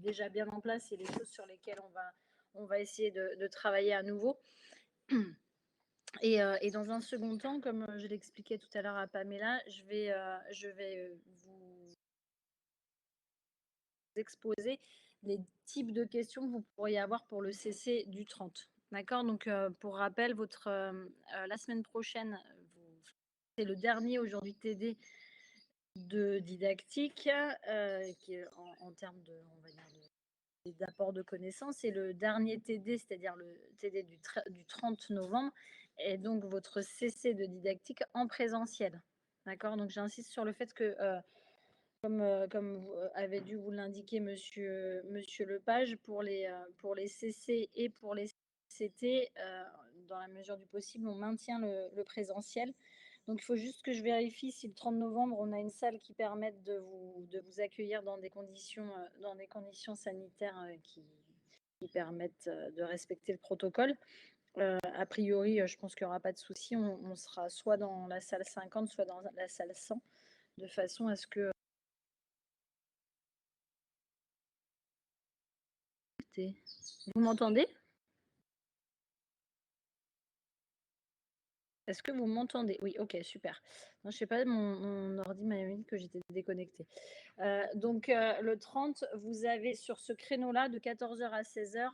déjà bien en place et les choses sur lesquelles on va essayer de travailler à nouveau. Et dans un second temps, comme je l'expliquais tout à l'heure à Pamela, je vais vous exposer les types de questions que vous pourriez avoir pour le CC du 30. D'accord. Donc, pour rappel, la semaine prochaine, c'est le dernier aujourd'hui TD de didactique, qui est en termes de, on va dire, d'apport de connaissances. Et le dernier TD, c'est-à-dire le TD du 30 novembre, est donc votre CC de didactique en présentiel. D'accord. Donc, j'insiste sur le fait que, comme vous avez dû vous l'indiquer, monsieur Lepage, pour les CC et pour les CT, dans la mesure du possible, on maintient le présentiel. Donc, il faut juste que je vérifie si le 30 novembre, on a une salle qui permette de vous accueillir dans des conditions sanitaires qui permettent de respecter le protocole. A priori, je pense qu'il n'y aura pas de souci. On sera soit dans la salle 50, soit dans la salle 100, de façon à ce que. Vous m'entendez? Est-ce que vous m'entendez? Oui, OK, super. Non, je sais pas, mon ordi m'a dit que j'étais déconnectée. Donc, le 30, vous avez sur ce créneau-là de 14h à 16h,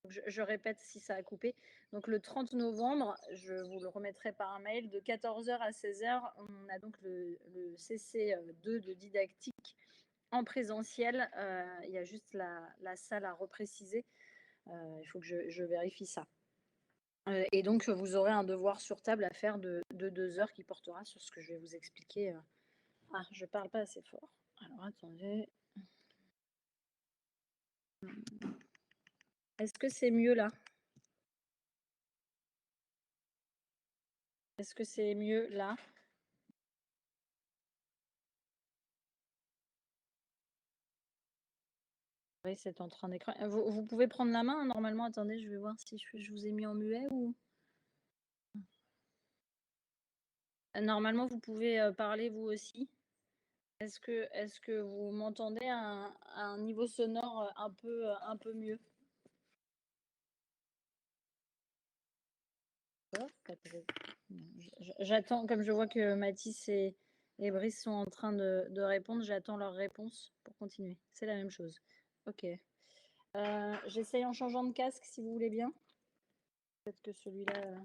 je répète si ça a coupé. Donc, le 30 novembre, je vous le remettrai par un mail, de 14h à 16h, on a donc le CC2 de didactique en présentiel. Il y a juste la salle à repréciser. Il faut que je vérifie ça. Et donc, vous aurez un devoir sur table à faire de 2 heures qui portera sur ce que je vais vous expliquer. Ah, je parle pas assez fort. Alors, attendez. Est-ce que c'est mieux là? Est-ce que c'est mieux là? Oui, c'est en train d'écran. Vous pouvez prendre la main, hein, normalement. Attendez, je vais voir si je vous ai mis en muet ou. Normalement, vous pouvez parler vous aussi. Est-ce que vous m'entendez à un niveau sonore un peu mieux? J'attends, comme je vois que Mathis et Brice sont en train de répondre, j'attends leur réponse pour continuer. C'est la même chose. Ok. J'essaye en changeant de casque si vous voulez bien. Peut-être que celui-là.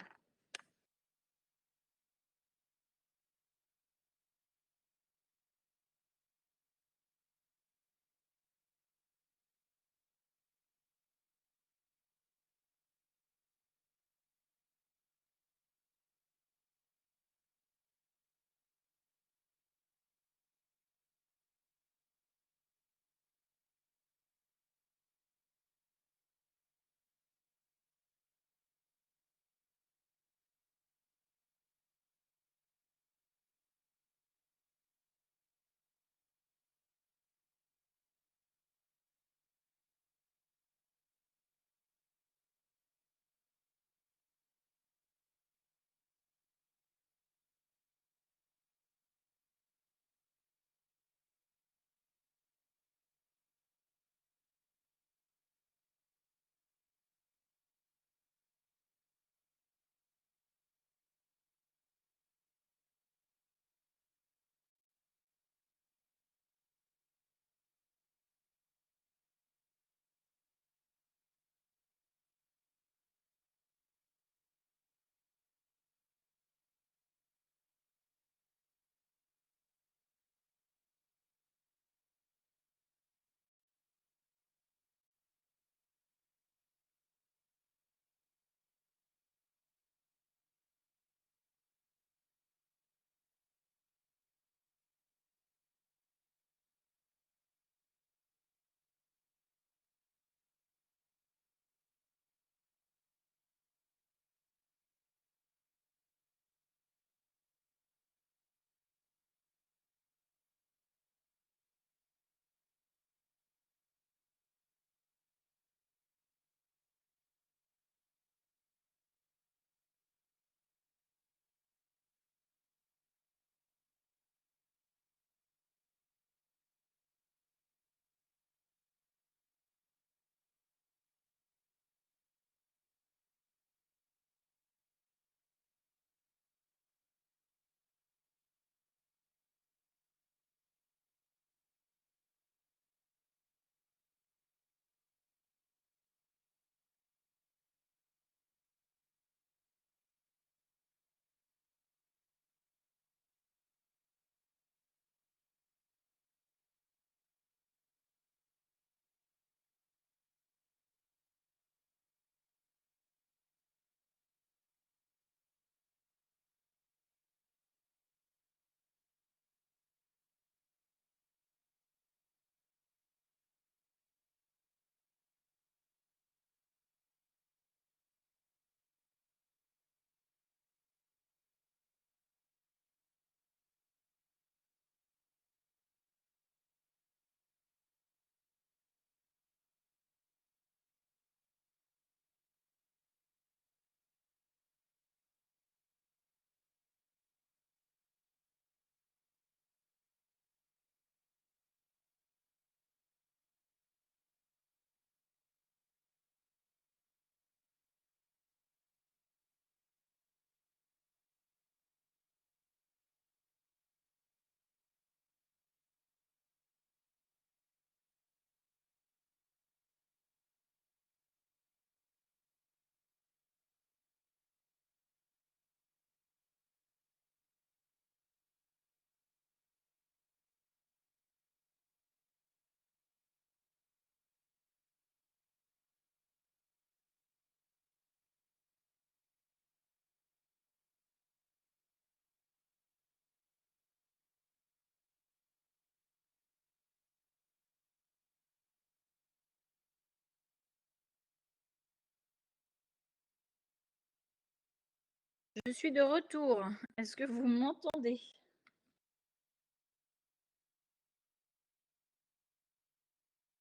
Je suis de retour. Est-ce que vous m'entendez?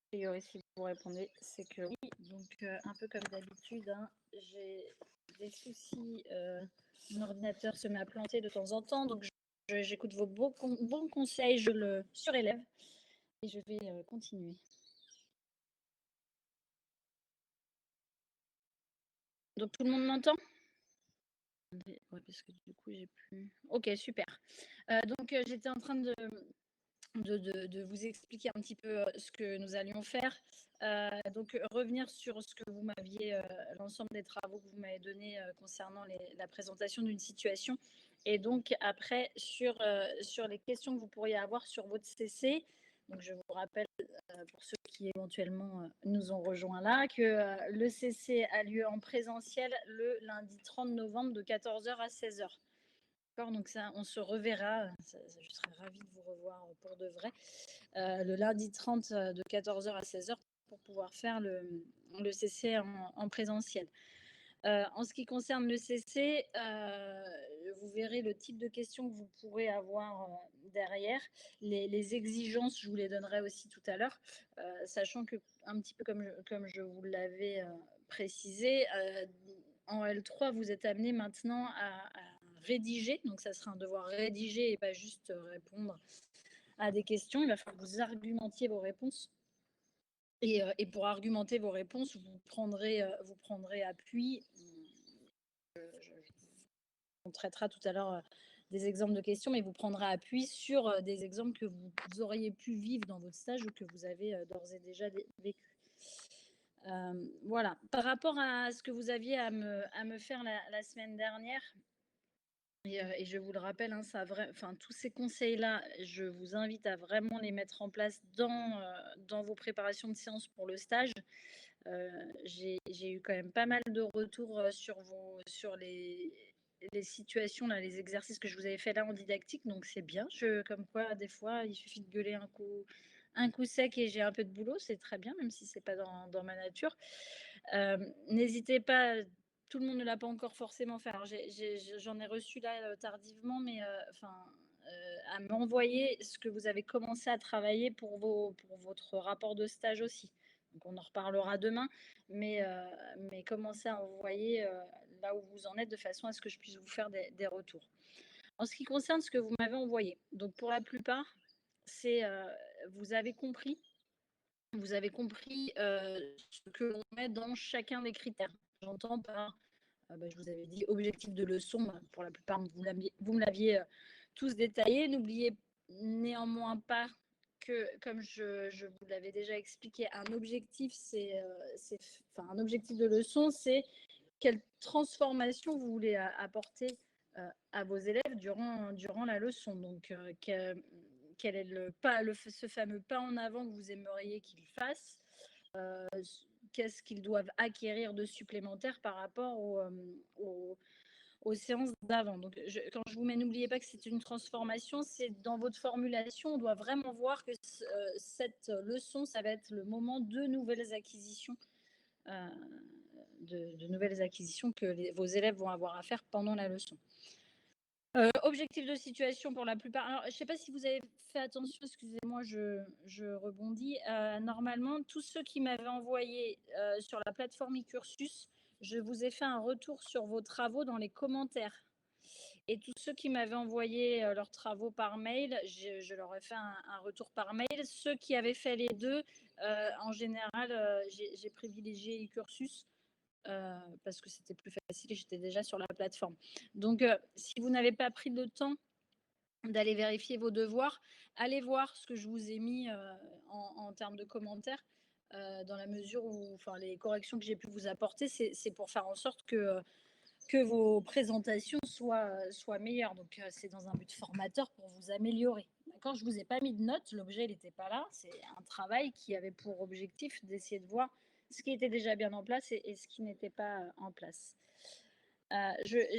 A priori, si vous répondez, c'est que oui. Donc, un peu comme d'habitude, hein, j'ai des soucis. Mon ordinateur se met à planter de temps en temps. Donc, j'écoute vos bons conseils, je le surélève et je vais continuer. Donc, tout le monde m'entend? Ouais, parce que du coup, j'ai plus. Ok, super. Donc, j'étais en train de vous expliquer un petit peu ce que nous allions faire. Donc, revenir sur ce que vous m'aviez, l'ensemble des travaux que vous m'avez donnés concernant la présentation d'une situation. Et donc, après, sur les questions que vous pourriez avoir sur votre CC. Donc, je vous rappelle, pour ceux qui éventuellement nous ont rejoints là, que le CC a lieu en présentiel le lundi 30 novembre de 14h à 16h. Donc ça, on se reverra. Je serais ravie de vous revoir pour de vrai. Le lundi 30 de 14h à 16h pour pouvoir faire le CC en présentiel. En ce qui concerne le CC, vous verrez le type de questions que vous pourrez avoir derrière. Les exigences, je vous les donnerai aussi tout à l'heure, sachant que, un petit peu comme je vous l'avais précisé, en L3, vous êtes amené maintenant à rédiger. Donc, ça sera un devoir rédiger et pas juste répondre à des questions. Il va falloir que vous argumentiez vos réponses. Et pour argumenter vos réponses, vous prendrez appui. On traitera tout à l'heure des exemples de questions, mais vous prendrez appui sur des exemples que vous auriez pu vivre dans votre stage ou que vous avez d'ores et déjà vécu. Voilà. Par rapport à ce que vous aviez à me faire la semaine dernière, et je vous le rappelle, hein, tous ces conseils-là, je vous invite à vraiment les mettre en place dans vos préparations de séance pour le stage. J'ai eu quand même pas mal de retours sur les situations, là, les exercices que je vous avais fait là en didactique, donc c'est bien. Comme quoi, des fois, il suffit de gueuler un coup sec et j'ai un peu de boulot, c'est très bien, même si c'est pas dans ma nature. N'hésitez pas, tout le monde ne l'a pas encore forcément fait. Alors, j'en ai reçu là tardivement, mais à m'envoyer ce que vous avez commencé à travailler pour votre rapport de stage aussi. Donc, on en reparlera demain, mais commencez à envoyer là où vous en êtes de façon à ce que je puisse vous faire des retours. En ce qui concerne ce que vous m'avez envoyé, donc pour la plupart, c'est vous avez compris ce que l'on met dans chacun des critères. J'entends par, je vous avais dit, objectif de leçon. Pour la plupart, vous me l'aviez tous détaillé. N'oubliez néanmoins pas que, comme je vous l'avais déjà expliqué, un objectif, un objectif de leçon, c'est quelle transformation vous voulez apporter à vos élèves durant la leçon. Donc, quel est ce fameux pas en avant que vous aimeriez qu'ils fassent, qu'est-ce qu'ils doivent acquérir de supplémentaire par rapport aux séances d'avant. Donc, quand je vous mets, n'oubliez pas que c'est une transformation, c'est dans votre formulation, on doit vraiment voir que cette leçon, ça va être le moment de nouvelles acquisitions, de nouvelles acquisitions que vos élèves vont avoir à faire pendant la leçon. Objectif de situation pour la plupart. Alors, je ne sais pas si vous avez fait attention, excusez-moi, je rebondis. Normalement, tous ceux qui m'avaient envoyé sur la plateforme e-cursus, je vous ai fait un retour sur vos travaux dans les commentaires. Et tous ceux qui m'avaient envoyé leurs travaux par mail, je leur ai fait un retour par mail. Ceux qui avaient fait les deux, en général, j'ai privilégié e-cursus. Parce que c'était plus facile et j'étais déjà sur la plateforme. Donc, si vous n'avez pas pris le temps d'aller vérifier vos devoirs, allez voir ce que je vous ai mis en termes de commentaires, dans la mesure où les corrections que j'ai pu vous apporter, c'est pour faire en sorte que vos présentations soient meilleures. Donc, c'est dans un but formateur pour vous améliorer. D'accord, je ne vous ai pas mis de notes, l'objet n'était pas là. C'est un travail qui avait pour objectif d'essayer de voir ce qui était déjà bien en place et ce qui n'était pas en place.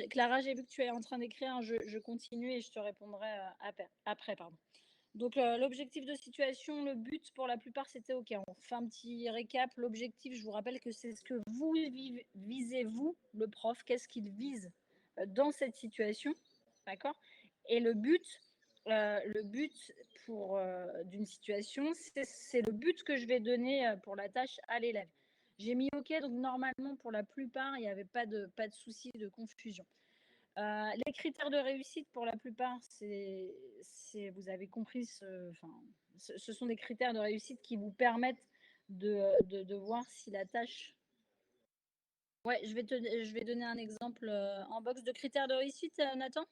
Clara, j'ai vu que tu es en train d'écrire, je continue et je te répondrai après. Pardon. Donc, l'objectif de situation, le but pour la plupart, c'était OK. On fait un petit récap. L'objectif, je vous rappelle que c'est ce que vous visez, vous, le prof, qu'est-ce qu'il vise dans cette situation, d'accord? Et le but d'une situation, c'est le but que je vais donner pour la tâche à l'élève. J'ai mis OK, donc normalement, pour la plupart, il n'y avait pas de souci de confusion. Les critères de réussite, pour la plupart, vous avez compris, ce sont des critères de réussite qui vous permettent de voir si la tâche. Ouais, je vais donner un exemple en box de critères de réussite, Nathan.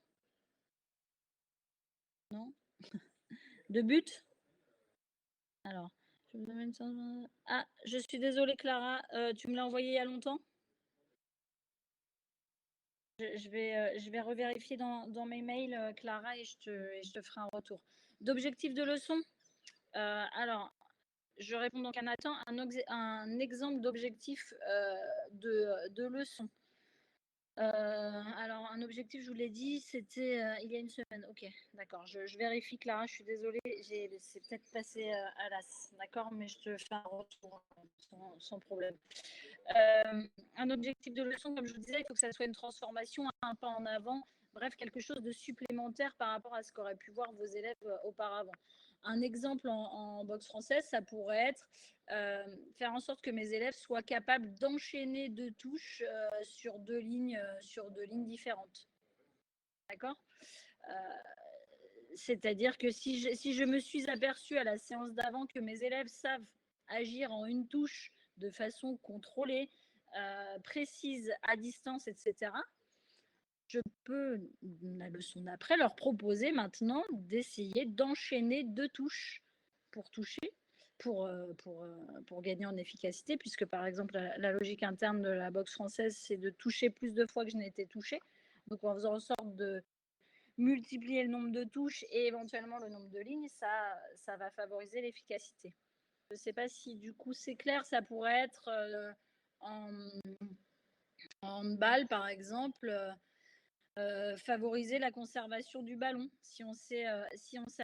Non. De but. Alors, ah, je suis désolée, Clara, tu me l'as envoyé il y a longtemps. Je vais revérifier dans mes mails, Clara, et je te ferai un retour. D'objectifs de leçon. Alors, je réponds donc à Nathan, un exemple d'objectif de leçon. Alors, un objectif, je vous l'ai dit, c'était il y a une semaine. Ok, d'accord. Je vérifie, Clara, je suis désolée, c'est peut-être passé à l'as, d'accord, mais je te fais un retour sans problème. Un objectif de leçon, comme je vous disais, il faut que ça soit une transformation, un pas en avant, bref, quelque chose de supplémentaire par rapport à ce qu'auraient pu voir vos élèves auparavant. Un exemple en boxe française, ça pourrait être faire en sorte que mes élèves soient capables d'enchaîner deux touches sur deux lignes différentes. D'accord. C'est-à-dire que si je me suis aperçue à la séance d'avant que mes élèves savent agir en une touche de façon contrôlée, précise, à distance, etc., je peux, la leçon d'après, leur proposer maintenant d'essayer d'enchaîner deux touches pour toucher, pour gagner en efficacité, puisque par exemple, la logique interne de la boxe française, c'est de toucher plus de fois que je n'ai été touchée. Donc, en faisant en sorte de multiplier le nombre de touches et éventuellement le nombre de lignes, ça va favoriser l'efficacité. Je ne sais pas si du coup c'est clair, ça pourrait être en handball par exemple, favoriser la conservation du ballon. Si on s'est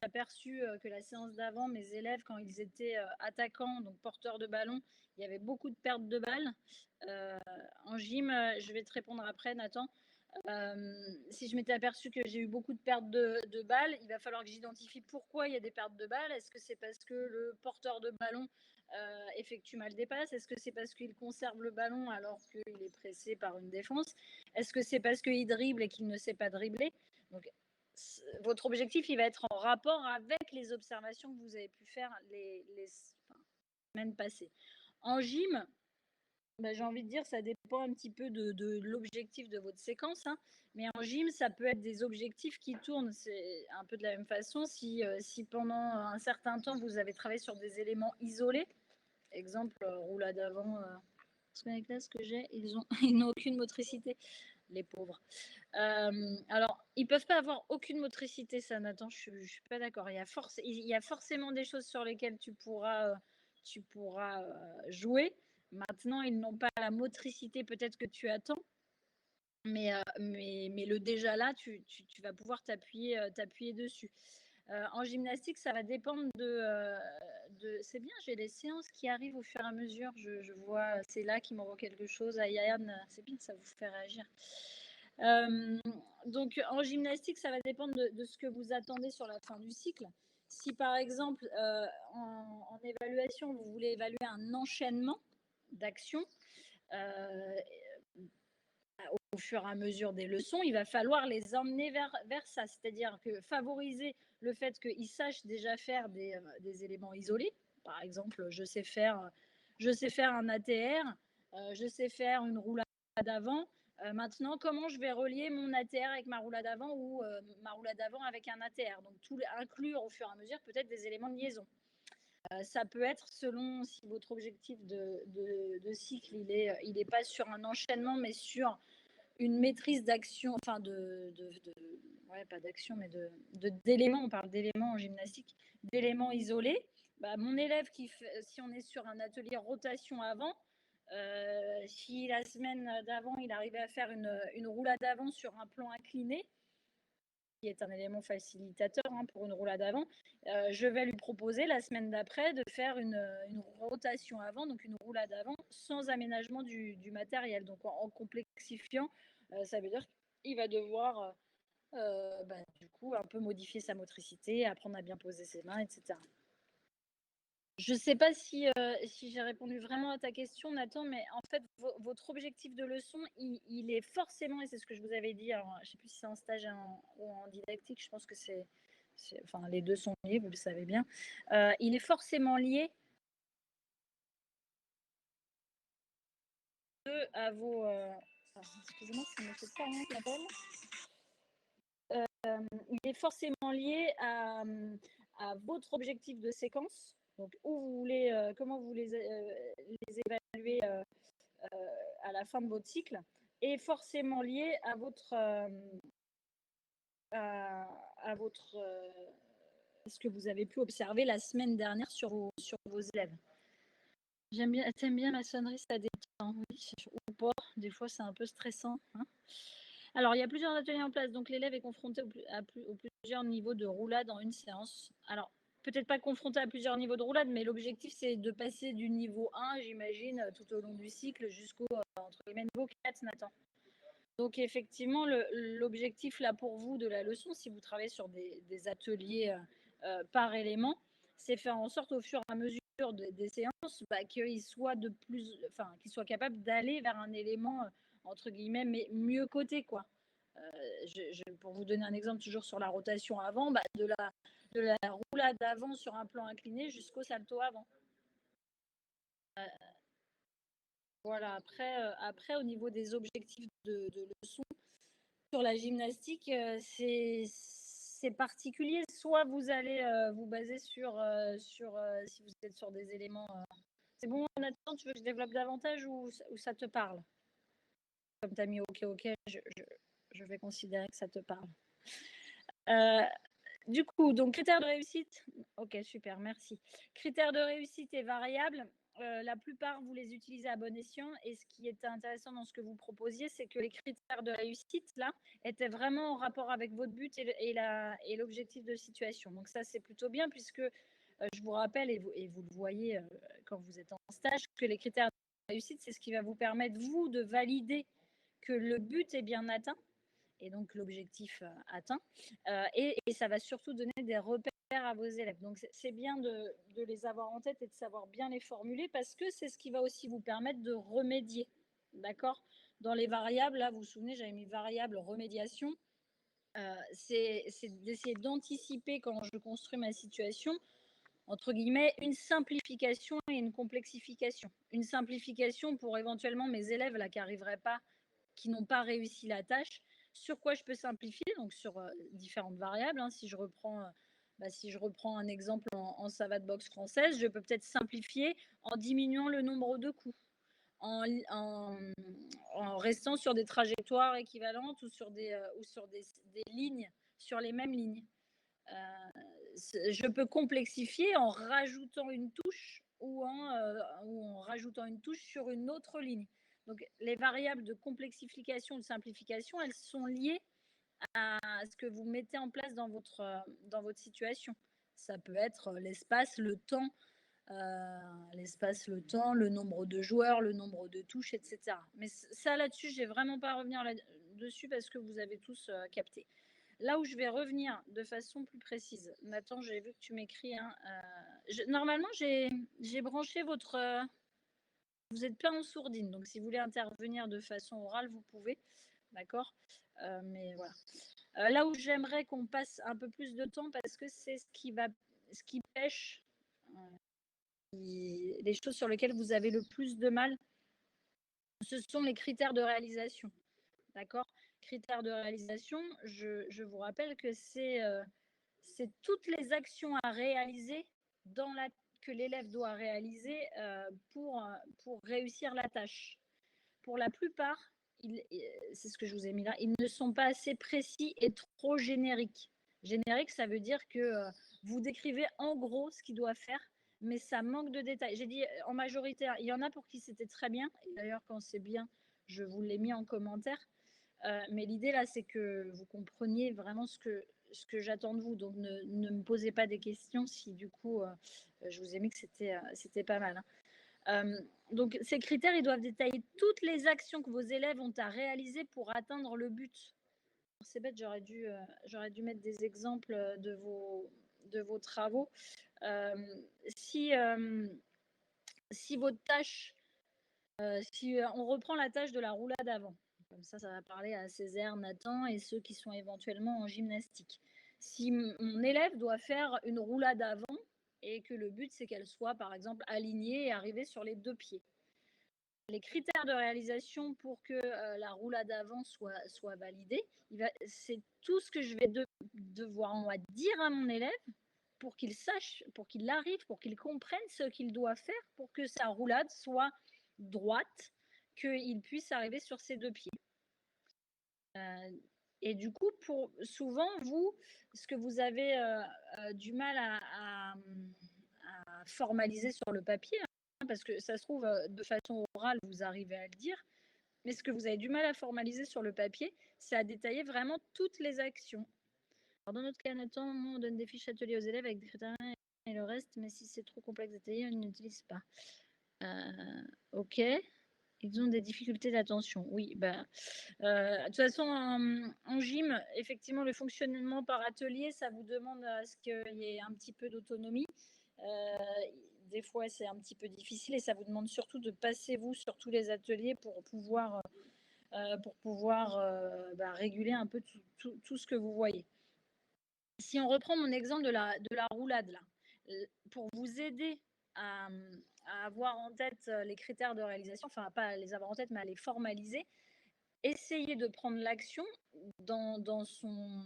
aperçu que la séance d'avant, mes élèves, quand ils étaient attaquants, donc porteurs de ballon, il y avait beaucoup de pertes de balles. En gym, je vais te répondre après, Nathan. Si je m'étais aperçu que j'ai eu beaucoup de pertes de balles, il va falloir que j'identifie pourquoi il y a des pertes de balles. Est-ce que c'est parce que le porteur de ballon effectue mal des passes? Est-ce que c'est parce qu'il conserve le ballon alors qu'il est pressé par une défense? Est-ce que c'est parce qu'il dribble et qu'il ne sait pas dribbler? Donc, votre objectif, il va être en rapport avec les observations que vous avez pu faire les semaines passées. En gym, j'ai envie de dire, ça dépend un petit peu de l'objectif de votre séquence. Hein. Mais en gym, ça peut être des objectifs qui tournent. C'est un peu de la même façon. Si pendant un certain temps, vous avez travaillé sur des éléments isolés, exemple, roulade avant, parce qu'avec là, ce que j'ai, ils n'ont aucune motricité, les pauvres. Alors, ils ne peuvent pas avoir aucune motricité, ça, Nathan, je ne suis pas d'accord. Il y a forcément des choses sur lesquelles tu pourras jouer. Maintenant, ils n'ont pas la motricité peut-être que tu attends, mais le déjà là, tu vas pouvoir t'appuyer dessus. En gymnastique, ça va dépendre c'est bien, j'ai les séances qui arrivent au fur et à mesure. Je vois, c'est là qui m'envoie quelque chose. Yann, c'est bien, ça vous fait réagir. Donc, en gymnastique, ça va dépendre de ce que vous attendez sur la fin du cycle. Si, par exemple, en évaluation, vous voulez évaluer un enchaînement d'actions, au fur et à mesure des leçons, il va falloir les emmener vers ça. C'est-à-dire que favoriser le fait qu'ils sachent déjà faire des éléments isolés. Par exemple, je sais faire un ATR, je sais faire une roulade avant. Maintenant, comment je vais relier mon ATR avec ma roulade avant ou ma roulade avant avec un ATR? Donc, inclure au fur et à mesure peut-être des éléments de liaison. Ça peut être selon si votre objectif de cycle, il est pas sur un enchaînement, mais sur une maîtrise d'action, enfin pas d'action, mais d'éléments, on parle d'éléments en gymnastique, d'éléments isolés. Mon élève, si on est sur un atelier rotation avant, si la semaine d'avant, il arrivait à faire une roulade avant sur un plan incliné, qui est un élément facilitateur pour une roulade avant, je vais lui proposer la semaine d'après de faire une rotation avant, donc une roulade avant, sans aménagement du matériel. Donc en complexifiant, ça veut dire il va devoir, du coup, un peu modifier sa motricité, apprendre à bien poser ses mains, etc. Je ne sais pas si j'ai répondu vraiment à ta question, Nathan, mais en fait, votre objectif de leçon, il est forcément, et c'est ce que je vous avais dit, alors, je ne sais plus si c'est en stage ou en didactique, je pense que enfin, les deux sont liés, vous le savez bien. Il est forcément lié à vos. Excusez-moi, c'est M. Sarien qui m'appelle. Il est forcément lié à votre objectif de séquence. Donc, où vous voulez, comment vous les évaluez à la fin de votre cycle, est forcément lié à votre ce que vous avez pu observer la semaine dernière sur vos élèves. T'aimes bien la sonnerie, ça détend, oui, ou pas. Des fois, c'est un peu stressant. Hein. Alors, il y a plusieurs ateliers en place, donc l'élève est confronté aux plusieurs niveaux de roulade en une séance. Alors, peut-être pas confronté à plusieurs niveaux de roulade, mais l'objectif, c'est de passer du niveau 1, j'imagine, tout au long du cycle, jusqu'au entre les niveau 4, Nathan. Donc, effectivement, l'objectif là pour vous de la leçon, si vous travaillez sur des ateliers par élément, c'est faire en sorte au fur et à mesure des séances qu'ils soient qu'ils soient capables d'aller vers un élément entre guillemets mais mieux coté quoi. Pour vous donner un exemple toujours sur la rotation avant, de la roulade avant sur un plan incliné jusqu'au salto avant. Voilà, après au niveau des objectifs de leçon, sur la gymnastique, c'est particulier. Soit vous allez vous baser sur si vous êtes sur des éléments. C'est bon, Nathan, tu veux que je développe davantage ou ça te parle? Comme tu as mis OK, je vais considérer que ça te parle. Du coup, donc critères de réussite. OK, super, merci. Critères de réussite et variables. La plupart, vous les utilisez à bon escient. Et ce qui était intéressant dans ce que vous proposiez, c'est que les critères de réussite, là, étaient vraiment en rapport avec votre but et l'objectif de situation. Donc ça, c'est plutôt bien puisque je vous rappelle, et vous le voyez quand vous êtes en stage, que les critères de réussite, c'est ce qui va vous permettre, vous, de valider que le but est bien atteint et donc l'objectif atteint. Et ça va surtout donner des repères à vos élèves. Donc c'est bien de les avoir en tête et de savoir bien les formuler parce que c'est ce qui va aussi vous permettre de remédier. D'accord? Dans les variables, là, vous vous souvenez, j'avais mis variable remédiation. C'est d'essayer d'anticiper quand je construis ma situation, entre guillemets, une simplification et une complexification. Une simplification pour éventuellement mes élèves là, qui n'ont pas réussi la tâche, sur quoi je peux simplifier, donc sur différentes variables. Hein. Si je reprends un exemple en savate box française, je peux peut-être simplifier en diminuant le nombre de coups, en restant sur des trajectoires équivalentes ou sur des lignes, sur les mêmes lignes. Je peux complexifier en rajoutant une touche ou en rajoutant une touche sur une autre ligne. Donc, les variables de complexification ou de simplification, elles sont liées à ce que vous mettez en place dans votre situation. Ça peut être l'espace, le temps, le nombre de joueurs, le nombre de touches, etc. Mais ça, là-dessus, je ne vais vraiment pas revenir là-dessus parce que vous avez tous capté. Là où je vais revenir de façon plus précise, Nathan, j'ai vu que tu m'écris. Hein, normalement, j'ai branché votre. Vous êtes plein en sourdine, donc si vous voulez intervenir de façon orale, vous pouvez. D'accord. Mais voilà. Là où j'aimerais qu'on passe un peu plus de temps, parce que c'est ce qui pêche, les choses sur lesquelles vous avez le plus de mal, ce sont les critères de réalisation. D'accord. Critères de réalisation, je vous rappelle que c'est toutes les actions à réaliser que l'élève doit réaliser pour réussir la tâche. Pour la plupart, c'est ce que je vous ai mis là, ils ne sont pas assez précis et trop génériques. Générique, ça veut dire que vous décrivez en gros ce qu'il doit faire, mais ça manque de détails. J'ai dit en majoritaire, il y en a pour qui c'était très bien, et d'ailleurs quand c'est bien, je vous l'ai mis en commentaire. Mais l'idée là, c'est que vous compreniez vraiment ce que j'attends de vous. Donc ne me posez pas des questions si du coup je vous ai mis que c'était pas mal. Hein. Donc ces critères, ils doivent détailler toutes les actions que vos élèves ont à réaliser pour atteindre le but. c'est bête, j'aurais dû mettre des exemples de vos travaux. Si, si votre tâche, si on reprend la tâche de la roulade avant, comme ça va parler à Césaire, Nathan et ceux qui sont éventuellement en gymnastique. Si mon élève doit faire une roulade avant et que le but c'est qu'elle soit par exemple alignée et arrivée sur les deux pieds. Les critères de réalisation pour que la roulade avant soit validée, c'est tout ce que je vais devoir moi dire à mon élève pour qu'il sache, pour qu'il arrive, pour qu'il comprenne ce qu'il doit faire pour que sa roulade soit droite, qu'il puisse arriver sur ses deux pieds. Et du coup, souvent, vous, ce que vous avez du mal à formaliser sur le papier, hein, parce que ça se trouve, de façon orale, vous arrivez à le dire, mais ce que vous avez du mal à formaliser sur le papier, c'est à détailler vraiment toutes les actions. Alors, dans notre cas, Nathan, on donne des fiches ateliers aux élèves avec des critères et le reste, mais si c'est trop complexe à détailler, on n'utilise pas. Ok. Ils ont des difficultés d'attention. Oui, de toute façon, en gym, effectivement, le fonctionnement par atelier, ça vous demande à ce qu'il y ait un petit peu d'autonomie. Des fois, c'est un petit peu difficile et ça vous demande surtout de passer, vous, sur tous les ateliers pour pouvoir réguler un peu tout ce que vous voyez. Si on reprend mon exemple de la roulade, là, pour vous aider à avoir en tête les critères de réalisation, enfin, pas à les avoir en tête, mais à les formaliser, essayez de prendre l'action dans son,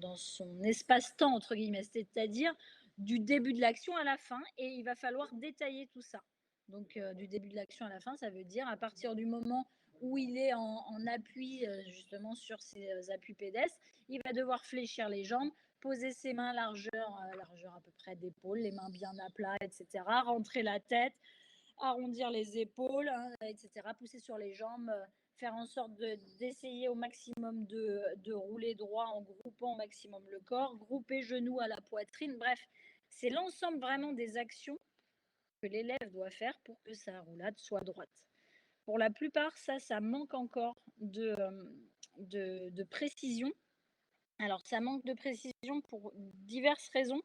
dans son espace-temps, entre guillemets, c'est-à-dire du début de l'action à la fin, et il va falloir détailler tout ça. Donc, du début de l'action à la fin, ça veut dire à partir du moment où il est en appui, justement, sur ses appuis pédestres, il va devoir fléchir les jambes, poser ses mains largeur à peu près d'épaule, les mains bien à plat, etc. Rentrer la tête, arrondir les épaules, hein, etc. Pousser sur les jambes, faire en sorte d'essayer au maximum de rouler droit en groupant au maximum le corps, grouper genoux à la poitrine. Bref, c'est l'ensemble vraiment des actions que l'élève doit faire pour que sa roulade soit droite. Pour la plupart, ça manque encore de précision. Alors, ça manque de précision pour diverses raisons,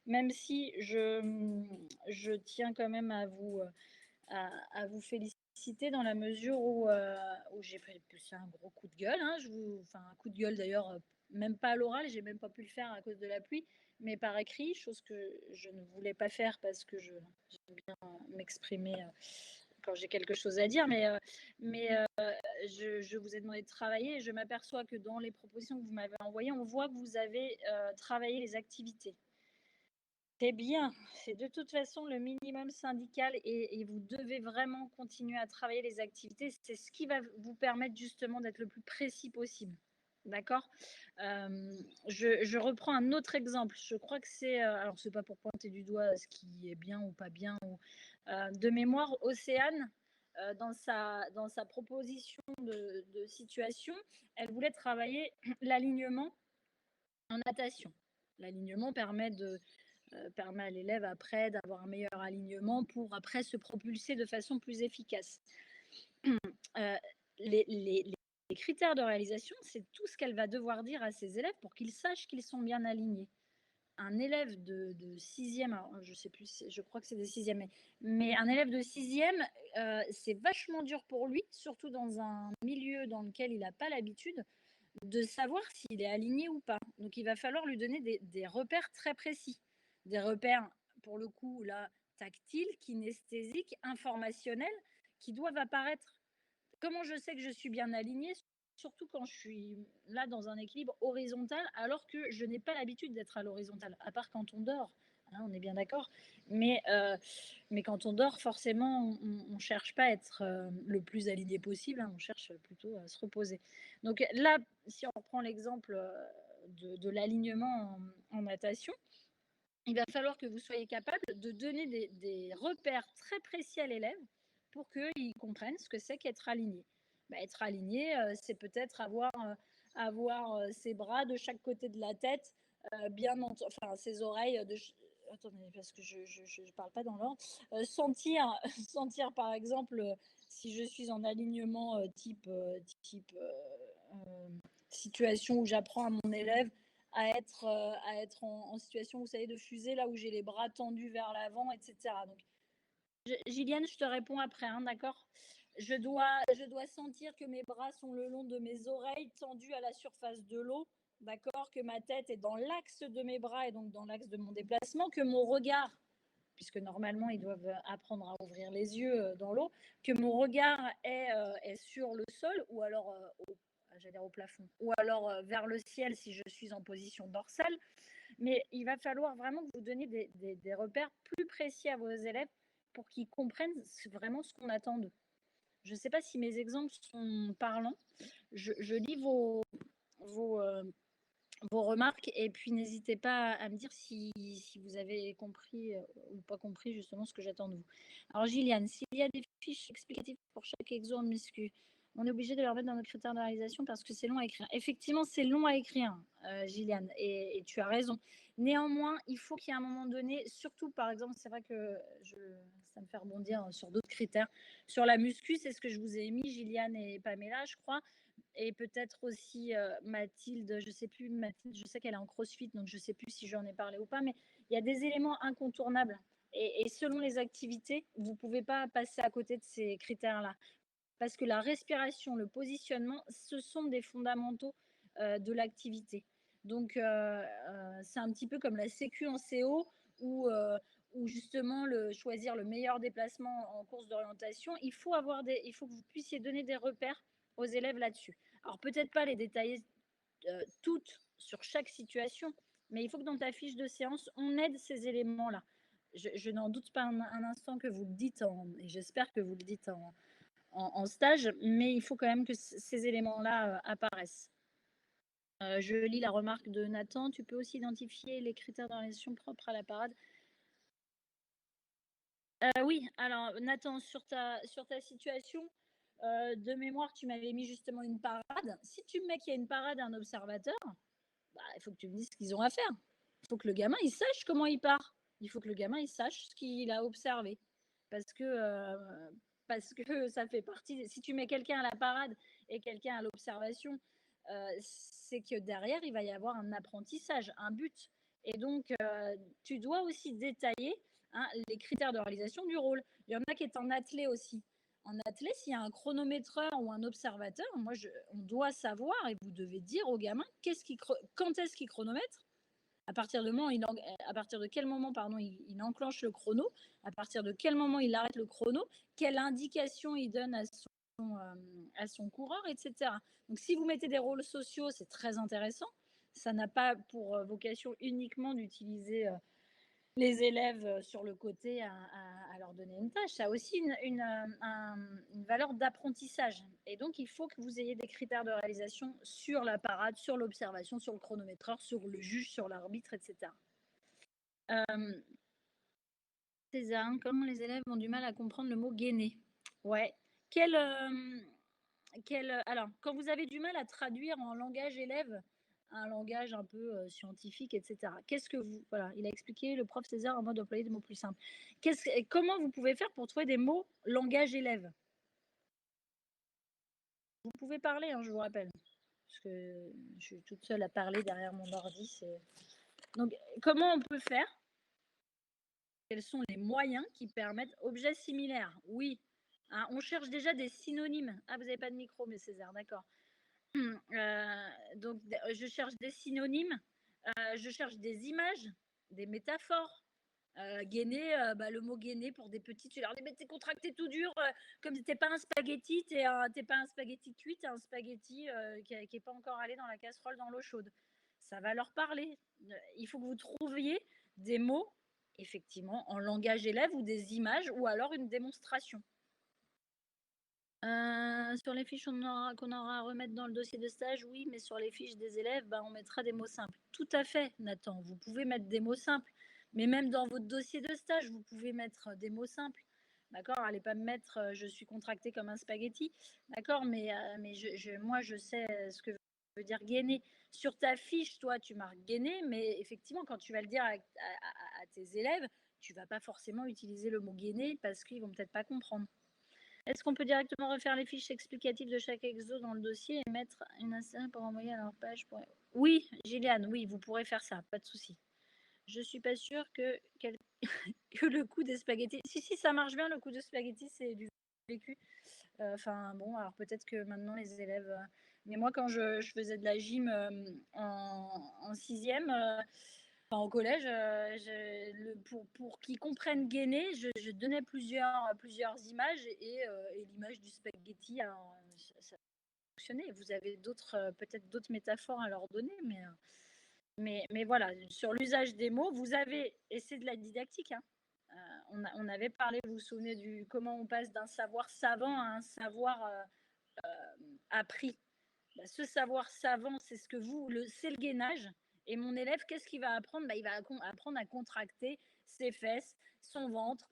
même si je tiens quand même à vous féliciter dans la mesure où j'ai poussé un gros coup de gueule. Hein, un coup de gueule d'ailleurs, même pas à l'oral, j'ai même pas pu le faire à cause de la pluie, mais par écrit, chose que je ne voulais pas faire parce que j'aime bien m'exprimer quand j'ai quelque chose à dire, mais je vous ai demandé de travailler et je m'aperçois que dans les propositions que vous m'avez envoyées, on voit que vous avez travaillé les activités. C'est bien, c'est de toute façon le minimum syndical et vous devez vraiment continuer à travailler les activités. C'est ce qui va vous permettre justement d'être le plus précis possible. D'accord. Je reprends un autre exemple. Je crois que c'est, alors c'est pas pour pointer du doigt ce qui est bien ou pas bien, de mémoire, Océane, dans sa proposition de situation, elle voulait travailler l'alignement en natation. L'alignement permet à l'élève après d'avoir un meilleur alignement pour après se propulser de façon plus efficace. Les critères de réalisation, c'est tout ce qu'elle va devoir dire à ses élèves pour qu'ils sachent qu'ils sont bien alignés. Un élève de sixième, alors je sais plus, je crois que c'est des sixièmes, mais un élève de sixième, c'est vachement dur pour lui, surtout dans un milieu dans lequel il n'a pas l'habitude, de savoir s'il est aligné ou pas. Donc il va falloir lui donner des repères très précis. Des repères, pour le coup, là, tactiles, kinesthésiques, informationnels, qui doivent apparaître. Comment je sais que je suis bien alignée, surtout quand je suis là dans un équilibre horizontal, alors que je n'ai pas l'habitude d'être à l'horizontale, à part quand on dort. Hein, on est bien d'accord. Mais quand on dort, forcément, on ne cherche pas à être le plus aligné possible, hein, on cherche plutôt à se reposer. Donc là, si on reprend l'exemple de l'alignement en natation, il va falloir que vous soyez capable de donner des repères très précis à l'élève pour qu'il comprenne ce que c'est qu'être aligné. Être aligné, c'est peut-être avoir ses bras de chaque côté de la tête, ses oreilles attendez, parce que je ne parle pas dans l'ordre. Sentir, par exemple, si je suis en alignement type situation où j'apprends à mon élève à être en situation, vous savez, de fusée, là où j'ai les bras tendus vers l'avant, etc. Donc, Gilliane, je te réponds après, hein, d'accord? Je dois sentir que mes bras sont le long de mes oreilles, tendus à la surface de l'eau, d'accord? Que ma tête est dans l'axe de mes bras et donc dans l'axe de mon déplacement, que mon regard, puisque normalement ils doivent apprendre à ouvrir les yeux dans l'eau, que mon regard est sur le sol ou alors j'allais dire au plafond, ou alors vers le ciel si je suis en position dorsale. Mais il va falloir vraiment que vous donniez des repères plus précis à vos élèves pour qu'ils comprennent vraiment ce qu'on attend d'eux. Je ne sais pas si mes exemples sont parlants. Je lis vos, vos remarques et puis n'hésitez pas à me dire si vous avez compris ou pas compris justement ce que j'attends de vous. Alors Gilliane, s'il y a des fiches explicatives pour chaque exo en muscu, on est obligé de leur mettre dans nos critères de réalisation parce que c'est long à écrire. Effectivement, c'est long à écrire, Gilliane, et tu as raison. Néanmoins, il faut qu'il y ait un moment donné, surtout par exemple, c'est vrai que ça me fait rebondir sur d'autres critères. Sur la muscu, c'est ce que je vous ai mis, Gilliane et Pamela, je crois. Et peut-être aussi Mathilde, je sais plus, Mathilde, je sais qu'elle est en crossfit, donc je sais plus si j'en ai parlé ou pas, mais il y a des éléments incontournables. Et selon les activités, vous ne pouvez pas passer à côté de ces critères-là. Parce que la respiration, le positionnement, ce sont des fondamentaux de l'activité. Donc, c'est un petit peu comme la sécu en CO où justement choisir le meilleur déplacement en course d'orientation. Il faut que vous puissiez donner des repères aux élèves là-dessus. Alors, peut-être pas les détailler toutes sur chaque situation, mais il faut que dans ta fiche de séance, on aide ces éléments-là. Je n'en doute pas un instant que vous le dites, et j'espère que vous le dites en stage, mais il faut quand même que ces éléments-là apparaissent. Je lis la remarque de Nathan. Tu peux aussi identifier les critères d'organisation propres à la parade. Oui, alors Nathan, sur ta situation, de mémoire, tu m'avais mis justement une parade. Si tu me mets qu'il y a une parade à un observateur, bah, il faut que tu me dises ce qu'ils ont à faire. Il faut que le gamin, il sache comment il part. Il faut que le gamin, il sache ce qu'il a observé. Parce que ça fait partie. Si tu mets quelqu'un à la parade et quelqu'un à l'observation, c'est que derrière, il va y avoir un apprentissage, un but. Et donc, tu dois aussi détailler les critères de réalisation du rôle. Il y en a qui est en athlée aussi. En athlée, s'il y a un chronométreur ou un observateur, on doit savoir et vous devez dire au gamin quand est-ce qu'il chronomètre, à partir de quel moment il enclenche le chrono, à partir de quel moment il arrête le chrono, quelle indication il donne à son coureur, etc. Donc si vous mettez des rôles sociaux, c'est très intéressant. Ça n'a pas pour vocation uniquement d'utiliser les élèves sur le côté à leur donner une tâche. Ça a aussi une valeur d'apprentissage. Et donc, il faut que vous ayez des critères de réalisation sur la parade, sur l'observation, sur le chronométreur, sur le juge, sur l'arbitre, etc. César, comment les élèves ont du mal à comprendre le mot gainer? Ouais. Alors, quand vous avez du mal à traduire en langage élève, un langage un peu scientifique, etc. Qu'est-ce que vous... Voilà, il a expliqué, le prof César, en mode d'employer des mots plus simples. Comment vous pouvez faire pour trouver des mots langage élève? Vous pouvez parler, hein, je vous rappelle. Parce que je suis toute seule à parler derrière mon ordi. Donc, comment on peut faire? Quels sont les moyens qui permettent objets similaires? Oui. Hein, on cherche déjà des synonymes. Ah, vous n'avez pas de micro, mais César, d'accord. Donc, je cherche des synonymes, je cherche des images, des métaphores. Gainer, le mot gainer pour des petits, tu leur dis, mais t'es contracté tout dur, comme t'es pas un spaghetti, t'es pas un spaghetti cuit, t'es un spaghetti qui est pas encore allé dans la casserole dans l'eau chaude. Ça va leur parler. Il faut que vous trouviez des mots, effectivement, en langage élève ou des images ou alors une démonstration. Sur les fiches qu'on aura à remettre dans le dossier de stage, oui, mais sur les fiches des élèves, on mettra des mots simples. Tout à fait, Nathan, vous pouvez mettre des mots simples, mais même dans votre dossier de stage, vous pouvez mettre des mots simples. D'accord? Allez pas me mettre je suis contracté comme un spaghetti. D'accord? Mais moi, je sais ce que veut dire gainer. Sur ta fiche, toi, tu marques gainer, mais effectivement, quand tu vas le dire à tes élèves, tu vas pas forcément utiliser le mot gainer parce qu'ils vont peut-être pas comprendre. Est-ce qu'on peut directement refaire les fiches explicatives de chaque exo dans le dossier et mettre une insérer pour envoyer à leur page pour... Oui, Gilliane, oui, vous pourrez faire ça, pas de souci. Je suis pas sûre que le coup des spaghettis... Si, ça marche bien, le coup de spaghettis, c'est du vécu. Enfin, bon, alors peut-être que maintenant, les élèves... mais moi, quand je faisais de la gym en sixième... Enfin, au collège, pour qu'ils comprennent gainer, je donnais plusieurs images et l'image du spaghetti, ça fonctionnait. Vous avez peut-être d'autres métaphores à leur donner, mais voilà, sur l'usage des mots, vous avez, et c'est de la didactique, hein. On avait parlé, vous vous souvenez, du comment on passe d'un savoir savant à un savoir appris. Bah, ce savoir savant, c'est ce que c'est le gainage. Et mon élève, qu'est-ce qu'il va apprendre? Bah, il va apprendre à contracter ses fesses, son ventre,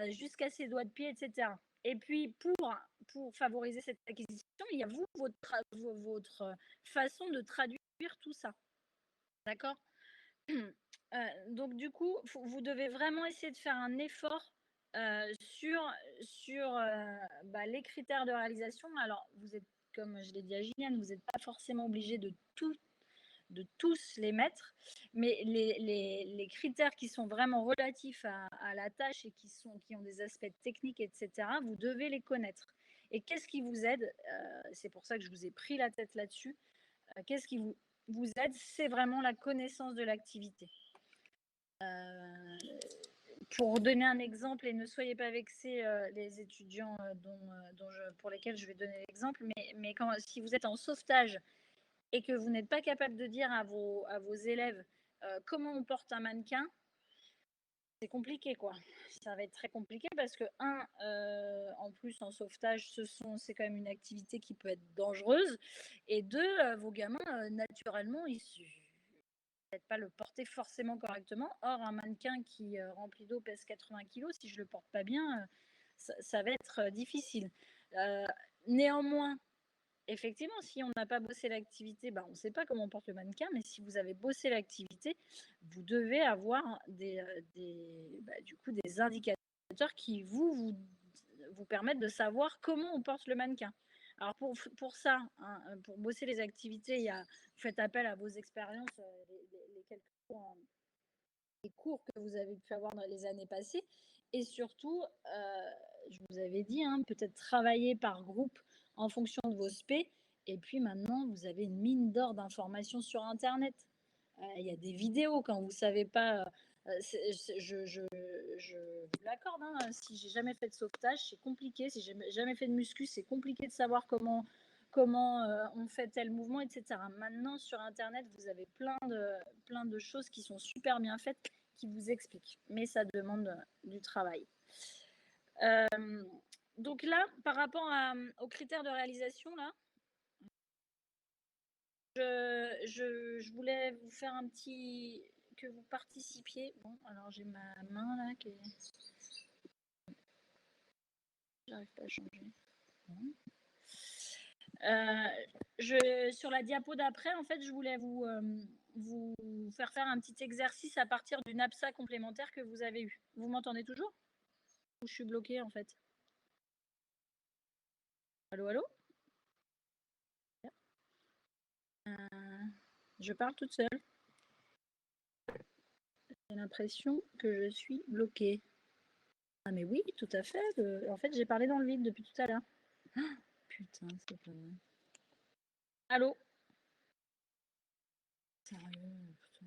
jusqu'à ses doigts de pied, etc. Et puis, pour favoriser cette acquisition, il y a votre façon de traduire tout ça. D'accord? Donc, du coup, vous devez vraiment essayer de faire un effort sur les critères de réalisation. Alors, vous êtes, comme je l'ai dit à Gilliane, vous n'êtes pas forcément obligé de tous les mettre, mais les critères qui sont vraiment relatifs à la tâche et qui ont des aspects techniques, etc., vous devez les connaître. Et qu'est-ce qui vous aide? C'est pour ça que je vous ai pris la tête là-dessus. Qu'est-ce qui vous aide? C'est vraiment la connaissance de l'activité. Pour donner un exemple, et ne soyez pas vexés, les étudiants pour lesquels je vais donner l'exemple, mais si vous êtes en sauvetage et que vous n'êtes pas capable de dire à vos élèves comment on porte un mannequin, c'est compliqué, quoi. Ça va être très compliqué parce que, en plus, en sauvetage, c'est quand même une activité qui peut être dangereuse. Et deux, vos gamins, naturellement, ils peut-être pas le porter forcément correctement. Or, un mannequin qui rempli d'eau pèse 80 kg, si je le porte pas bien, ça va être difficile. Néanmoins, effectivement, si on n'a pas bossé l'activité, on ne sait pas comment on porte le mannequin, mais si vous avez bossé l'activité, vous devez avoir des indicateurs qui vous permettent de savoir comment on porte le mannequin. Alors pour ça, hein, pour bosser les activités, vous faites appel à vos expériences, les quelques cours que vous avez pu avoir dans les années passées. Et surtout, je vous avais dit, hein, peut-être travailler par groupe en fonction de vos spé. Et puis maintenant, vous avez une mine d'or d'informations sur Internet. Il y a des vidéos quand vous ne savez pas. Je vous l'accorde, hein, si j'ai jamais fait de sauvetage, c'est compliqué. Si j'ai jamais fait de muscu, c'est compliqué de savoir comment on fait tel mouvement, etc. Maintenant, sur Internet, vous avez plein de choses qui sont super bien faites, qui vous expliquent. Mais ça demande du travail. Donc là, par rapport aux critères de réalisation, là, je voulais vous faire un petit... que vous participiez. Bon, alors j'ai ma main là qui est... J'arrive pas à changer. Bon. Sur la diapo d'après, en fait, je voulais vous faire un petit exercice à partir d'une APSA complémentaire que vous avez eue. Vous m'entendez toujours? Ou je suis bloquée, en fait? Allô, allô? Je parle toute seule. J'ai l'impression que je suis bloquée. Ah mais oui, tout à fait. En fait, j'ai parlé dans le vide depuis tout à l'heure. Ah, putain, c'est pas vrai. Allô? Sérieux, putain.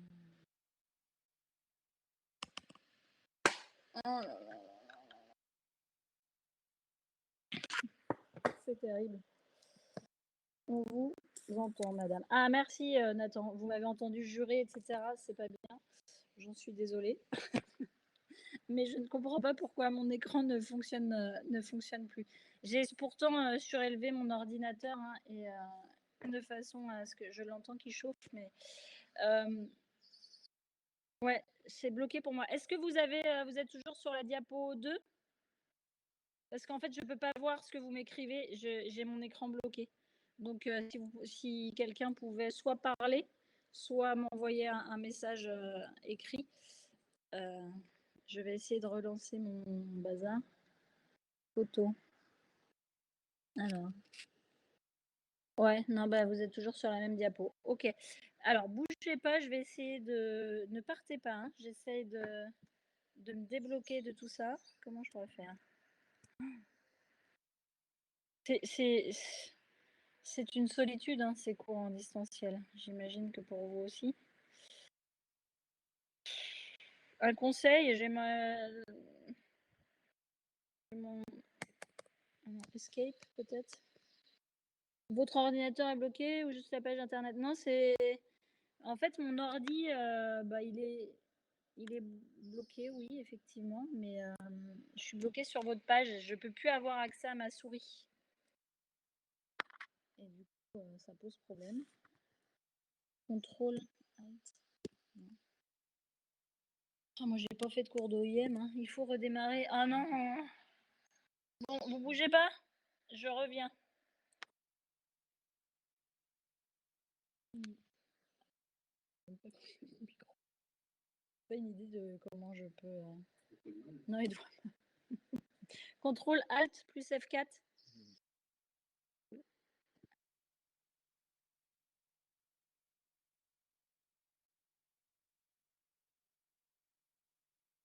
Oh là là. C'est terrible. On vous entend, madame. Ah, merci, Nathan. Vous m'avez entendu jurer, etc. C'est pas bien. J'en suis désolée. Mais je ne comprends pas pourquoi mon écran ne fonctionne plus. J'ai pourtant surélevé mon ordinateur, hein, et de façon à ce que je l'entends qui chauffe. Mais ouais, c'est bloqué pour moi. Est-ce que vous êtes toujours sur la diapo 2? Parce qu'en fait, je ne peux pas voir ce que vous m'écrivez. J'ai mon écran bloqué. Donc, si quelqu'un pouvait soit parler, soit m'envoyer un message écrit. Je vais essayer de relancer mon bazar. Photo. Alors, ouais, non, bah, vous êtes toujours sur la même diapo. OK. Alors bougez pas, je vais essayer de ne partez pas, hein. J'essaye de me débloquer de tout ça. Comment je pourrais faire? C'est c'est une solitude, hein, ces cours en distanciel. J'imagine que pour vous aussi? Un conseil, j'ai mon escape peut-être? Votre ordinateur est bloqué ou juste la page internet? Non, c'est en fait mon ordi, bah, il est bloqué, oui, effectivement, mais je suis bloquée sur votre page. Je peux plus avoir accès à ma souris et du coup, ça pose problème. Contrôle alt. Non. Ah moi j'ai pas fait de cours d'OIM, hein. Il faut redémarrer. Ah non! Bon, vous bougez pas? Je reviens. Mmh. Pas une idée de comment je peux, non, il doit contrôle alt plus F4.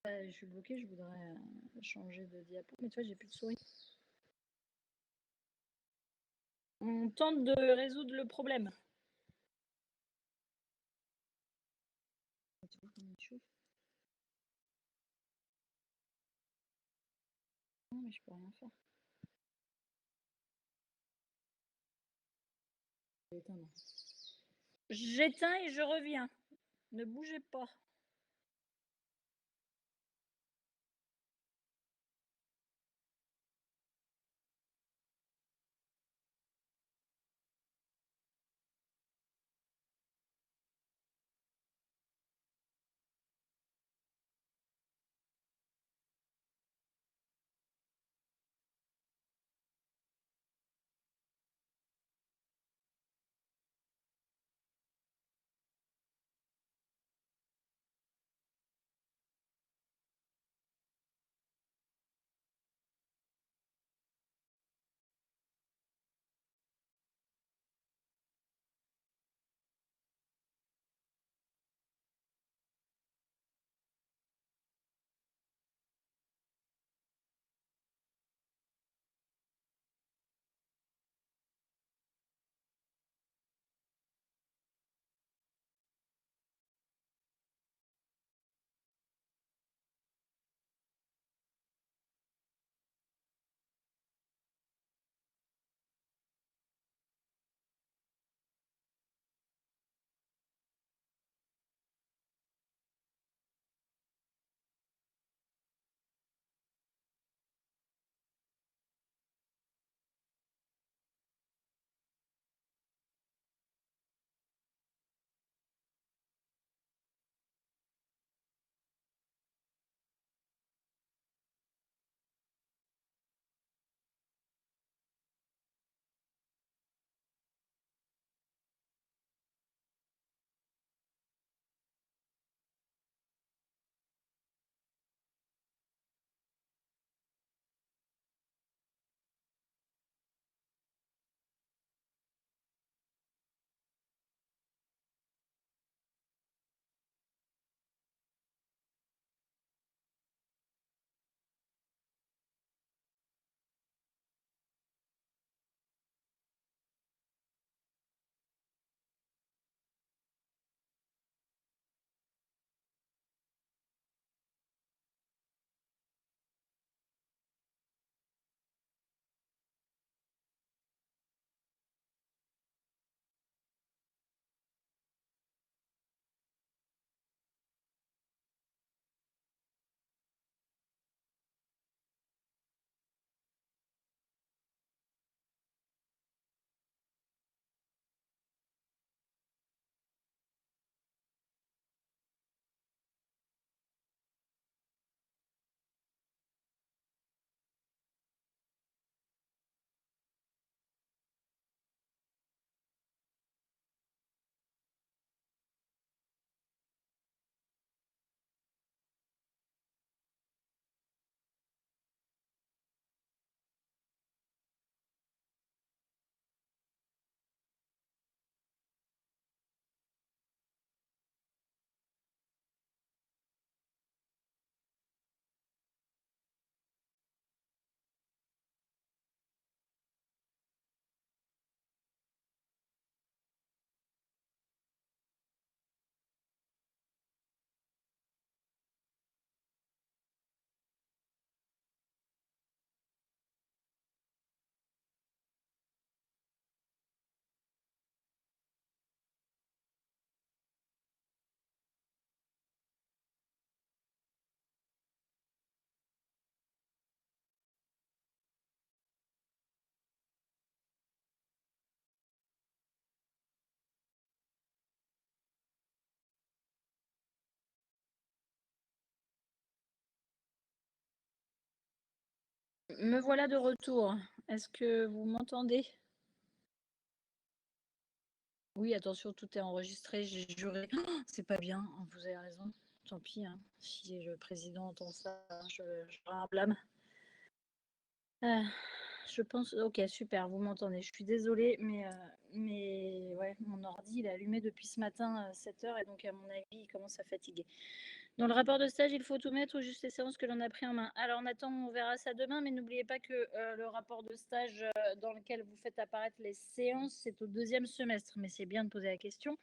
Je suis bloquée, je voudrais, changer de diapo, mais tu vois, j'ai plus de souris. On tente de résoudre le problème. Tu vois comme il chauffe? Non, mais je peux rien faire. Je vais éteindre. J'éteins et je reviens. Ne bougez pas. Me voilà de retour. Est-ce que vous m'entendez? Oui, attention, tout est enregistré, j'ai juré. C'est pas bien, vous avez raison. Tant pis, hein. Si le président entend ça, j'aurai un blâme. Je pense. Ok, super, vous m'entendez. Je suis désolée, mais ouais, mon ordi il est allumé depuis ce matin 7 heures et donc à mon avis il commence à fatiguer. Dans le rapport de stage, il faut tout mettre ou juste les séances que l'on a pris en main. Alors Nathan, on verra ça demain, mais n'oubliez pas que le rapport de stage dans lequel vous faites apparaître les séances, c'est au 2e semestre. Mais c'est bien de poser la question.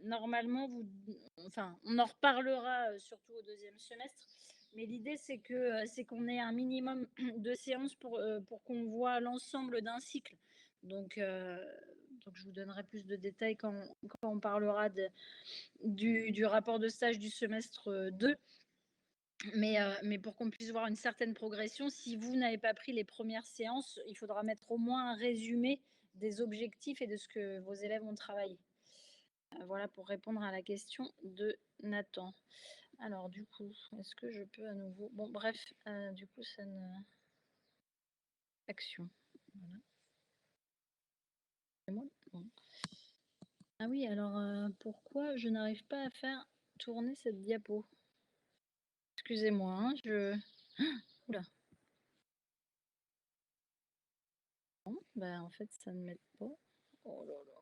Normalement, on en reparlera surtout au 2e semestre. Mais l'idée, c'est qu'on ait un minimum de séances pour qu'on voit l'ensemble d'un cycle. Donc, je vous donnerai plus de détails quand on parlera du rapport de stage du semestre 2. Mais pour qu'on puisse voir une certaine progression, si vous n'avez pas pris les premières séances, il faudra mettre au moins un résumé des objectifs et de ce que vos élèves ont travaillé. Voilà pour répondre à la question de Nathan. Alors du coup, est-ce que je peux à nouveau... Bon, bref, du coup, ça ne... Action. Voilà. C'est moi bon. Ah oui, alors pourquoi je n'arrive pas à faire tourner cette diapo? Excusez-moi, hein, Oula. Bon, bah, en fait, ça ne m'aide pas. Oh là là.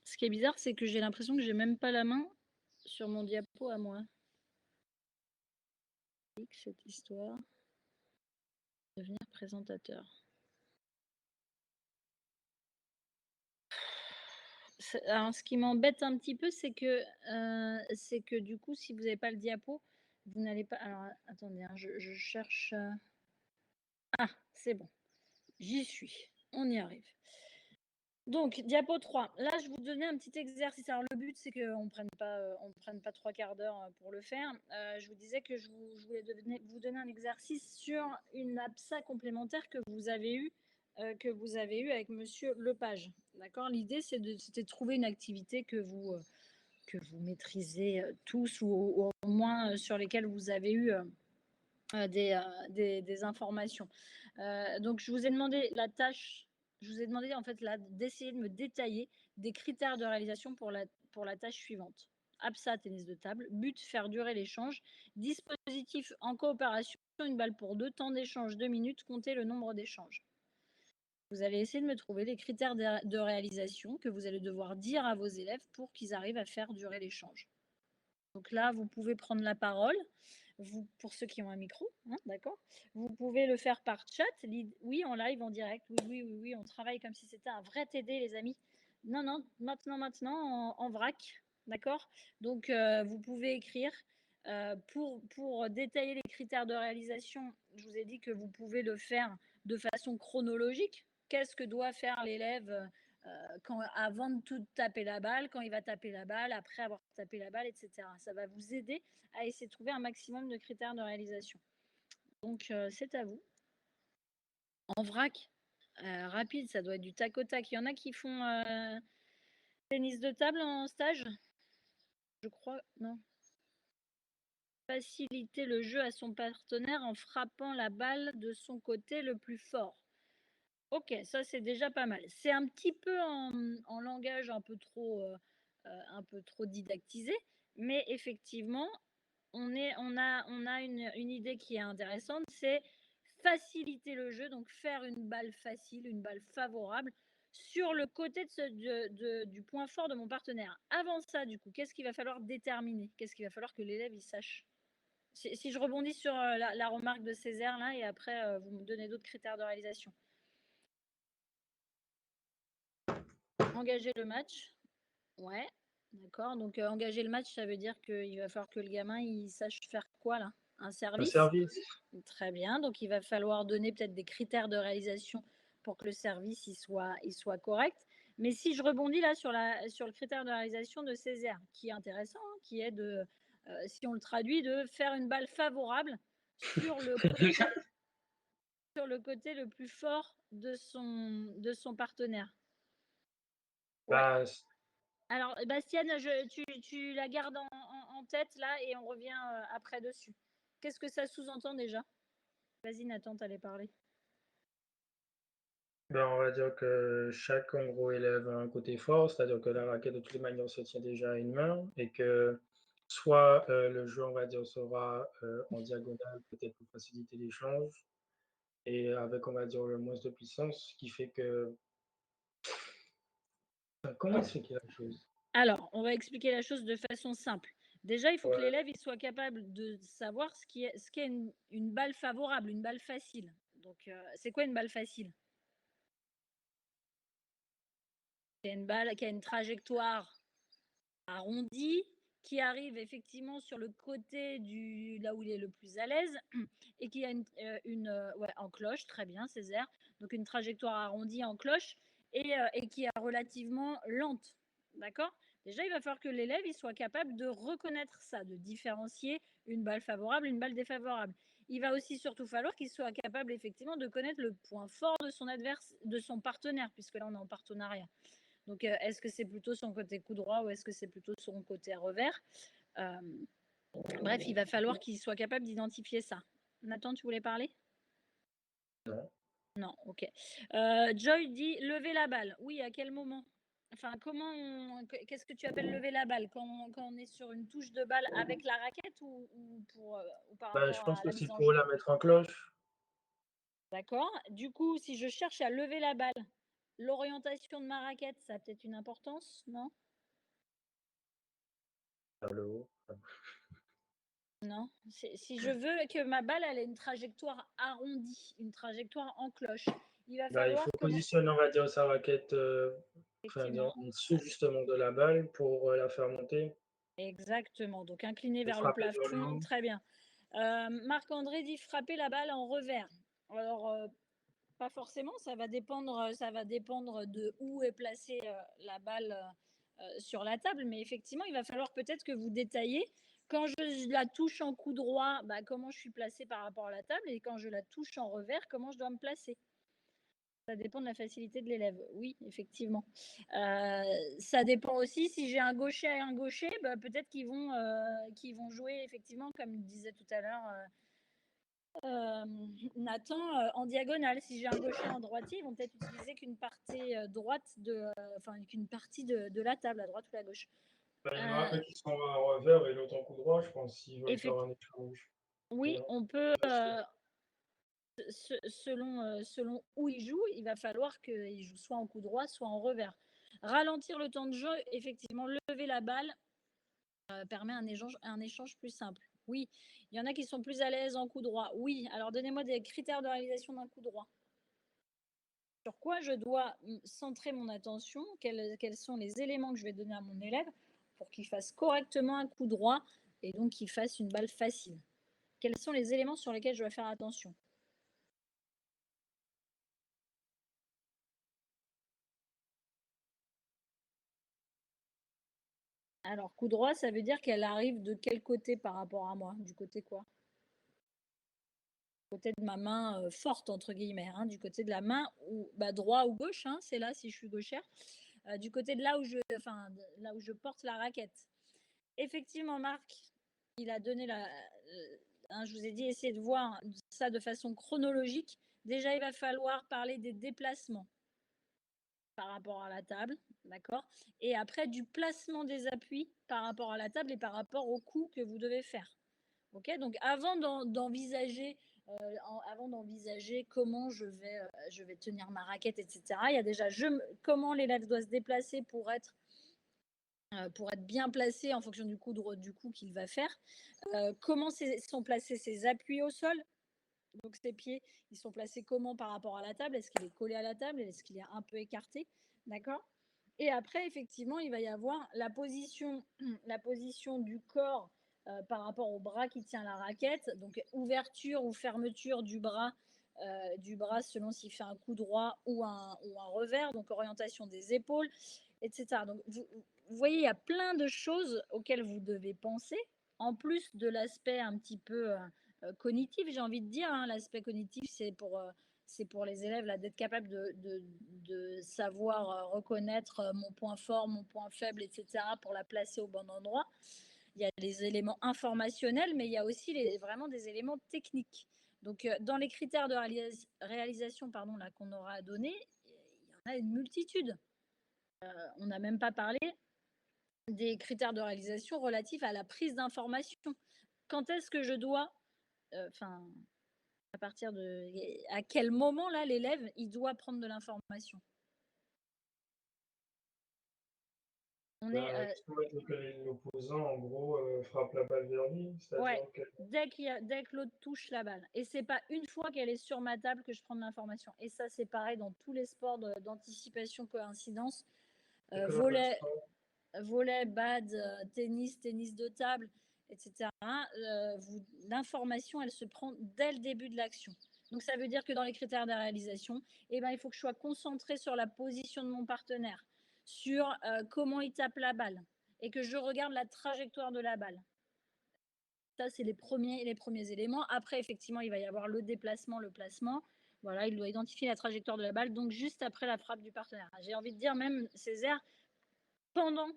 Ce qui est bizarre, c'est que j'ai l'impression que j'ai même pas la main sur mon diapo à moi. Cette histoire. Devenir présentateur. Alors, ce qui m'embête un petit peu, c'est que du coup, si vous n'avez pas le diapo, vous n'allez pas. Alors, attendez, hein, je cherche. Ah, c'est bon. J'y suis. On y arrive. Donc, diapo 3. Là, je vous donnais un petit exercice. Alors, le but, c'est qu'on ne prenne pas 3 quarts d'heure pour le faire. Je vous disais que je voulais vous donner un exercice sur une APSA complémentaire que vous avez eue avec Monsieur Lepage. D'accord. L'idée, c'était de trouver une activité que vous maîtrisez tous ou au moins sur lesquelles vous avez eu des informations. Donc, je vous ai demandé la tâche. Je vous ai demandé en fait là d'essayer de me détailler des critères de réalisation pour la tâche suivante. APSA, tennis de table. But, faire durer l'échange. Dispositif en coopération, une balle pour 2. Temps d'échange 2 minutes. Comptez le nombre d'échanges. Vous allez essayer de me trouver les critères de réalisation que vous allez devoir dire à vos élèves pour qu'ils arrivent à faire durer l'échange. Donc là, vous pouvez prendre la parole. Pour ceux qui ont un micro, hein, d'accord. Vous pouvez le faire par chat, oui, en live, en direct, oui, on travaille comme si c'était un vrai TD, les amis. Non, maintenant, en vrac, d'accord. Donc, vous pouvez écrire. Pour détailler les critères de réalisation, je vous ai dit que vous pouvez le faire de façon chronologique. Qu'est-ce que doit faire l'élève avant de tout taper la balle, quand il va taper la balle, après avoir tapé la balle, etc. Ça va vous aider à essayer de trouver un maximum de critères de réalisation. Donc, c'est à vous. En vrac, rapide, ça doit être du tac au tac. Il y en a qui font tennis de table en stage? Je crois, non. Faciliter le jeu à son partenaire en frappant la balle de son côté le plus fort. Ok, ça c'est déjà pas mal. C'est un petit peu en langage un peu trop didactisé, mais effectivement, on a une idée qui est intéressante, c'est faciliter le jeu, donc faire une balle facile, une balle favorable sur le côté du point fort de mon partenaire. Avant ça, du coup, qu'est-ce qu'il va falloir déterminer? Qu'est-ce qu'il va falloir que l'élève il sache? Si je rebondis sur la remarque de Césaire là, et après vous me donnez d'autres critères de réalisation. Engager le match. Ouais, d'accord. Donc, engager le match, ça veut dire qu'il va falloir que le gamin, il sache faire quoi là? Un service? Un service. Très bien. Donc, il va falloir donner peut-être des critères de réalisation pour que le service il soit correct. Mais si je rebondis là sur le critère de réalisation de Césaire, qui est intéressant, hein, qui est de, si on le traduit, de faire une balle favorable sur le côté le plus fort de son partenaire. Ouais. Bah, Alors, Bastiane, tu la gardes en tête là et on revient après dessus. Qu'est-ce que ça sous-entend déjà? Vas-y Nathan, tu allais parler. Ben, on va dire que chaque, en gros, élève a un côté fort, c'est-à-dire que la raquette, de toutes les manières, se tient déjà à une main et que soit, le jeu, on va dire, sera, en diagonale, peut-être pour faciliter l'échange et avec, on va dire, le moins de puissance, ce qui fait que comment expliquer la chose? Alors, on va expliquer la chose de façon simple. Déjà, il faut que Ouais, l'élève il soit capable de savoir ce qu'est une balle favorable, une balle facile. Donc, c'est quoi une balle facile? C'est une balle qui a une trajectoire arrondi, qui arrive effectivement sur le côté du là où il est le plus à l'aise et qui a ouais, en cloche, très bien, Césaire. Donc une trajectoire arrondie en cloche et qui est relativement lente. D'accord? Déjà, il va falloir que l'élève il soit capable de reconnaître ça, de différencier une balle favorable, une balle défavorable. Il va aussi surtout falloir qu'il soit capable effectivement de connaître le point fort de son adversaire, de son partenaire, puisque là on est en partenariat. Donc, est-ce que c'est plutôt son côté coup droit ou est-ce que c'est plutôt son côté revers? Euh, Bref, il va falloir qu'il soit capable d'identifier ça. Nathan, tu voulais parler? non. Non, ok. Joy dit lever la balle. Oui, à quel moment? Enfin, qu'est-ce que tu appelles lever la balle? Quand on est sur une touche de balle avec la raquette ou par Ben, je rapport pense à que la c'est mise en pour jeu? la mettre en cloche. D'accord. Du coup, si je cherche à lever la balle, l'orientation de ma raquette, ça a peut-être une importance, non? Vers le haut. Non, si je veux que ma balle elle ait une trajectoire arrondie, une trajectoire en cloche, il va Ben, il faut falloir comment positionner, on va dire, sa raquette, enfin, dire, effectivement, en dessous justement de la balle pour, la faire monter exactement, donc incliné et vers le frapper vers le plafond, haut. très bien. Marc-André dit frapper la balle en revers. Alors, pas forcément, ça va dépendre de où est placée, la balle, sur la table, mais effectivement, il va falloir peut-être que vous détaillez. Quand je la touche en coup droit, bah, comment je suis placée par rapport à la table et quand je la touche en revers, comment je dois me placer? Ça dépend de la facilité de l'élève. Oui, effectivement. Ça dépend aussi si j'ai un gaucher et un gaucher, bah, peut-être qu'ils vont jouer effectivement, comme disait tout à l'heure, Nathan, en diagonale. Si j'ai un gaucher et un droitier, ils vont peut-être utiliser qu'une partie, droite enfin qu'une partie de la table, à droite ou à gauche. Ben, il y en aura Heu, un qui sera en revers et l'autre en coup droit, je pense, s'ils veulent faire effect un échange. Oui, Non? on peut, Pas sûr. selon où il joue, il va falloir qu'il joue soit en coup droit, soit en revers. Ralentir le temps de jeu, effectivement, lever la balle permet un échange plus simple. Oui, il y en a qui sont plus à l'aise en coup droit. Oui, alors donnez-moi des critères de réalisation d'un coup droit. Sur quoi je dois centrer mon attention, quels sont les éléments que je vais donner à mon élève pour qu'il fasse correctement un coup droit et donc qu'il fasse une balle facile. Quels sont les éléments sur lesquels je dois faire attention? Alors, coup droit, ça veut dire qu'elle arrive de quel côté par rapport à moi? Du côté quoi? Côté de ma main forte, entre guillemets, hein, du côté de la main ou bah, droit ou gauche, hein, c'est là si je suis gauchère, du côté de là où là où je porte la raquette. Effectivement, Marc, il a donné hein, je vous ai dit, essayez de voir ça de façon chronologique. Déjà, il va falloir parler des déplacements par rapport à la table, d'accord? Et après, du placement des appuis par rapport à la table et par rapport au coup que vous devez faire. Ok, donc avant d'envisager comment je vais tenir ma raquette, etc., il y a déjà comment l'élève doit se déplacer pour être bien placé en fonction du coup qu'il va faire. Comment sont placés ses appuis au sol? Donc ses pieds, ils sont placés comment par rapport à la table? Est-ce qu'il est collé à la table? Est-ce qu'il est un peu écarté? D'accord. Et après, effectivement, il va y avoir la position du corps par rapport au bras qui tient la raquette. Donc ouverture ou fermeture du bras selon s'il fait un coup droit ou un revers. Donc orientation des épaules, etc. Donc vous voyez, il y a plein de choses auxquelles vous devez penser, en plus de l'aspect un petit peu cognitif, j'ai envie de dire. Hein. L'aspect cognitif, c'est pour les élèves là, d'être capable de savoir reconnaître mon point fort, mon point faible, etc., pour la placer au bon endroit. il y a les éléments informationnels, mais il y a aussi vraiment des éléments techniques. Donc, dans les critères de réalisation pardon, là, qu'on aura à donner, il y en a une multitude. On n'a même pas parlé des critères de réalisation relatifs à la prise d'information. Quand est-ce que je dois, enfin, à partir de, à quel moment là l'élève il doit prendre de l'information? On est, Bah, il faut mettre que l'opposant, en gros, frappe la balle vers lui, ouais, c'est-à-dire que dès que l'autre touche la balle. Et c'est pas une fois qu'elle est sur ma table que je prends de l'information. Et ça, c'est pareil dans tous les sports d'anticipation coïncidence, c'est que dans le volet, sport. volet, bad, tennis, tennis de table, etc. L'information, elle se prend dès le début de l'action. Donc ça veut dire que dans les critères de réalisation, eh ben, il faut que je sois concentré sur la position de mon partenaire, sur comment il tape la balle et que je regarde la trajectoire de la balle. Ça, c'est les premiers éléments. Après, effectivement, il va y avoir le déplacement, le placement. Voilà, il doit identifier la trajectoire de la balle, donc juste après la frappe du partenaire. J'ai envie de dire même, Césaire, pendant,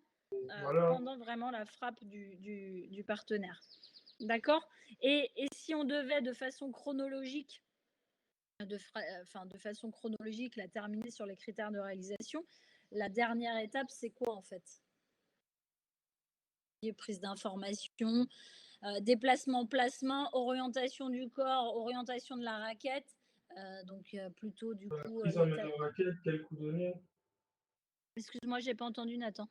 Voilà. pendant vraiment la frappe du partenaire. D'accord. Et si on devait de façon chronologique, de façon chronologique, la terminer sur les critères de réalisation, la dernière étape, c'est quoi en fait? Prise d'information, déplacement, placement, orientation du corps, orientation de la raquette. Donc plutôt du coup Prise en main de la raquette, quel coup donner? Excuse-moi, j'ai pas entendu Nathan.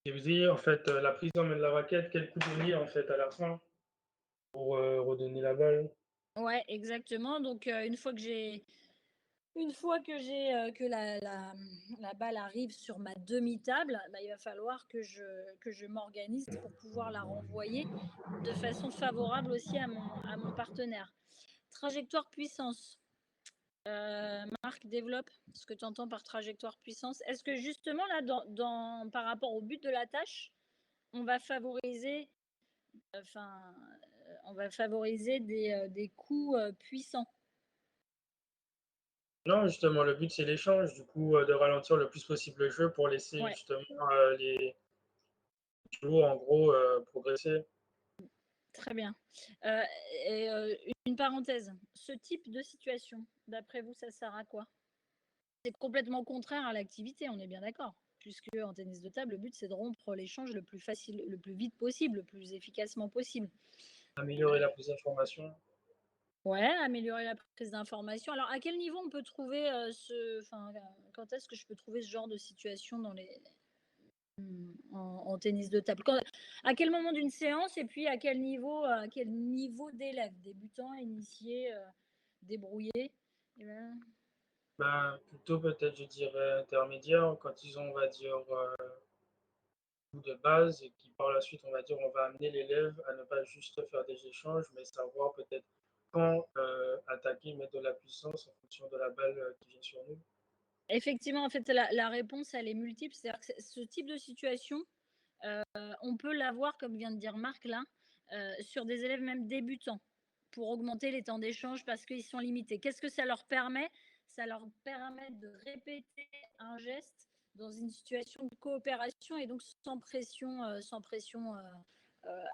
Je vous dis, en fait, la prise en main de la raquette, quel coup donner, en fait, à la fin, pour redonner la balle? Ouais, exactement. Donc une fois que que la balle arrive sur ma demi-table, bah, il va falloir que je m'organise pour pouvoir la renvoyer de façon favorable aussi à mon partenaire. Trajectoire puissance. Marc, développe ce que tu entends par trajectoire puissance. Est-ce que justement, là, par rapport au but de la tâche, on va favoriser, on va favoriser des coups puissants? Non, justement, le but, c'est l'échange, du coup, de ralentir le plus possible le jeu pour laisser Ouais, justement les joueurs, en gros, progresser. très bien. Et une parenthèse, ce type de situation, d'après vous, ça sert à quoi? C'est complètement contraire à l'activité, on est bien d'accord. Puisque en tennis de table, le but, c'est de rompre l'échange le plus facile, le plus vite possible, le plus efficacement possible. Améliorer la prise d'information. Ouais, améliorer la prise d'information. Alors, à quel niveau on peut trouver quand est-ce que je peux trouver ce genre de situation en tennis de table? À quel moment d'une séance et puis à quel niveau d'élève? Débutant, initié, débrouillé? Eh ben, Bah, plutôt peut-être, je dirais, intermédiaire, quand ils ont, on va dire, de base et qui par la suite, on va dire, on va amener l'élève à ne pas juste faire des échanges, mais savoir peut-être quand attaquer, mettre de la puissance en fonction de la balle qui vient sur nous. Effectivement, en fait, la réponse, elle est multiple. C'est-à-dire que ce type de situation, on peut l'avoir, comme vient de dire Marc là, sur des élèves même débutants, pour augmenter les temps d'échange parce qu'ils sont limités. Qu'est-ce que ça leur permet? Ça leur permet de répéter un geste dans une situation de coopération et donc sans pression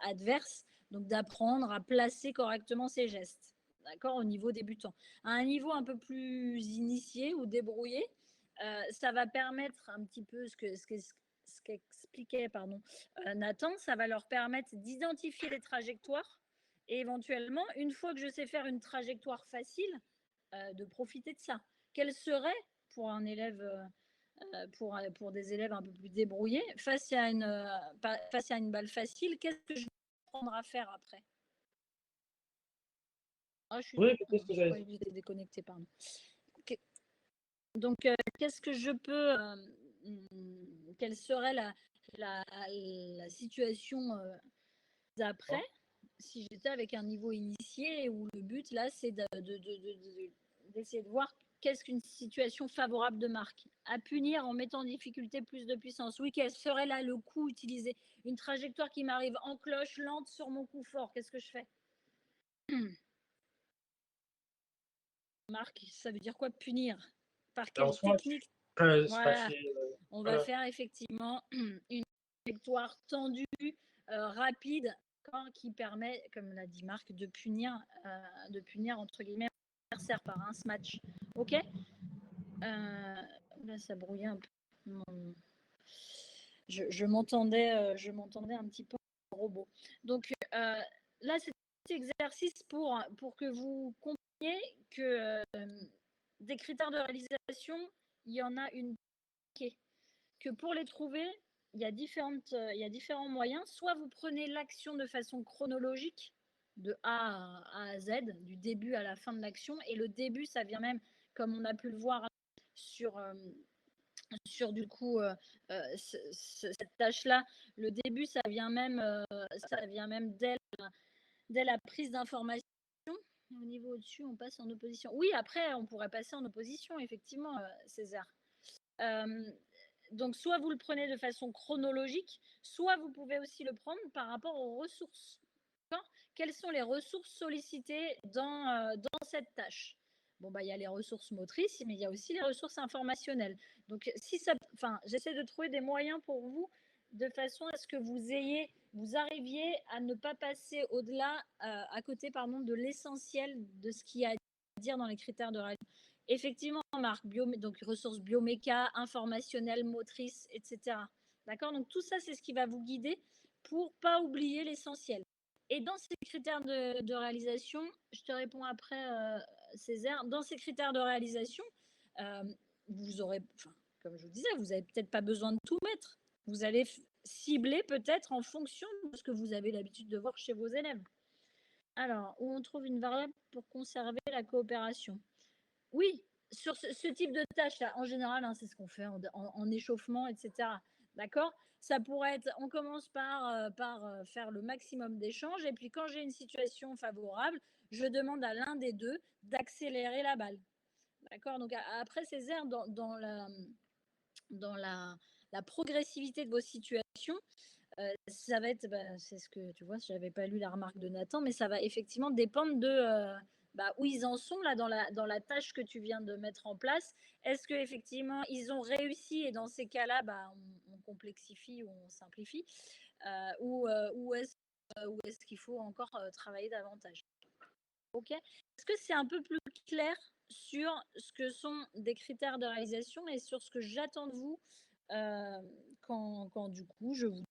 adverse, donc d'apprendre à placer correctement ces gestes, d'accord, au niveau débutant. À un niveau un peu plus initié ou débrouillé, ça va permettre un petit peu ce qu'expliquait Nathan, ça va leur permettre d'identifier les trajectoires et éventuellement, une fois que je sais faire une trajectoire facile, de profiter de ça. Quelle serait pour un élève, pour des élèves un peu plus débrouillés, face à une balle facile, qu'est-ce que je vais apprendre à faire après? Ah, Oui, peut-être que je j'avais. croyais que j'étais déconnectée, pardon. Donc, qu'est-ce que je peux, quelle serait la situation d'après si j'étais avec un niveau initié où le but là c'est d'essayer de voir qu'est-ce qu'une situation favorable de marque à punir en mettant en difficulté plus de puissance. Oui, quel serait là le coup utilisé? Une trajectoire qui m'arrive en cloche lente sur mon coup fort, qu'est-ce que je fais? Marc, ça veut dire quoi punir? Par Alors, quelle soit technique? je Voilà, fâché, on va voilà. faire effectivement une trajectoire tendue, rapide, qui permet, comme l'a dit Marc, de punir entre guillemets l'adversaire par un smash. Ok. Là, ça brouillait un peu. Je m'entendais un petit peu en robot. Donc là, c'est un exercice pour que vous compreniez que des critères de réalisation, il y en a une que pour les trouver, il y a différents moyens. Soit vous prenez l'action de façon chronologique, de A à Z, du début à la fin de l'action. Et le début, ça vient même, comme on a pu le voir sur du coup cette tâche-là, le début, ça vient même dès la prise d'information. Au niveau au-dessus, on passe en opposition. Oui, après, on pourrait passer en opposition, effectivement, César. Donc, soit vous le prenez de façon chronologique, soit vous pouvez aussi le prendre par rapport aux ressources. Quelles sont les ressources sollicitées dans cette tâche? Bon, bah, il y a les ressources motrices, mais il y a aussi les ressources informationnelles. Donc, j'essaie de trouver des moyens pour vous de façon à ce que vous arriviez à ne pas passer au-delà, à côté, pardon, de l'essentiel de ce qu'il y a à dire dans les critères de réalisation. Effectivement, Marc, donc ressources bioméca, informationnelles, motrices, etc. D'accord. Donc tout ça, c'est ce qui va vous guider pour pas oublier l'essentiel. Et dans ces critères de réalisation, je te réponds après, Césaire, dans ces critères de réalisation, vous aurez, comme je vous disais, vous n'avez peut-être pas besoin de tout mettre. Vous allez cibler peut-être en fonction de ce que vous avez l'habitude de voir chez vos élèves. Alors, où on trouve une variable pour conserver la coopération? Oui, sur ce type de tâche-là, en général, c'est ce qu'on fait en échauffement, etc. D'accord. Ça pourrait être, on commence par faire le maximum d'échanges, et puis quand j'ai une situation favorable, je demande à l'un des deux d'accélérer la balle. D'accord. Donc après, Césaire, dans la progressivité de vos situations, ça va être, c'est ce que tu vois, je n'avais pas lu la remarque de Nathan, mais ça va effectivement dépendre de où ils en sont là dans la tâche que tu viens de mettre en place. Est-ce qu'effectivement ils ont réussi, et dans ces cas-là, on complexifie ou on simplifie, ou est-ce qu'il faut encore travailler davantage? Ok. Est-ce que c'est un peu plus clair sur ce que sont des critères de réalisation et sur ce que j'attends de vous quand du coup je vous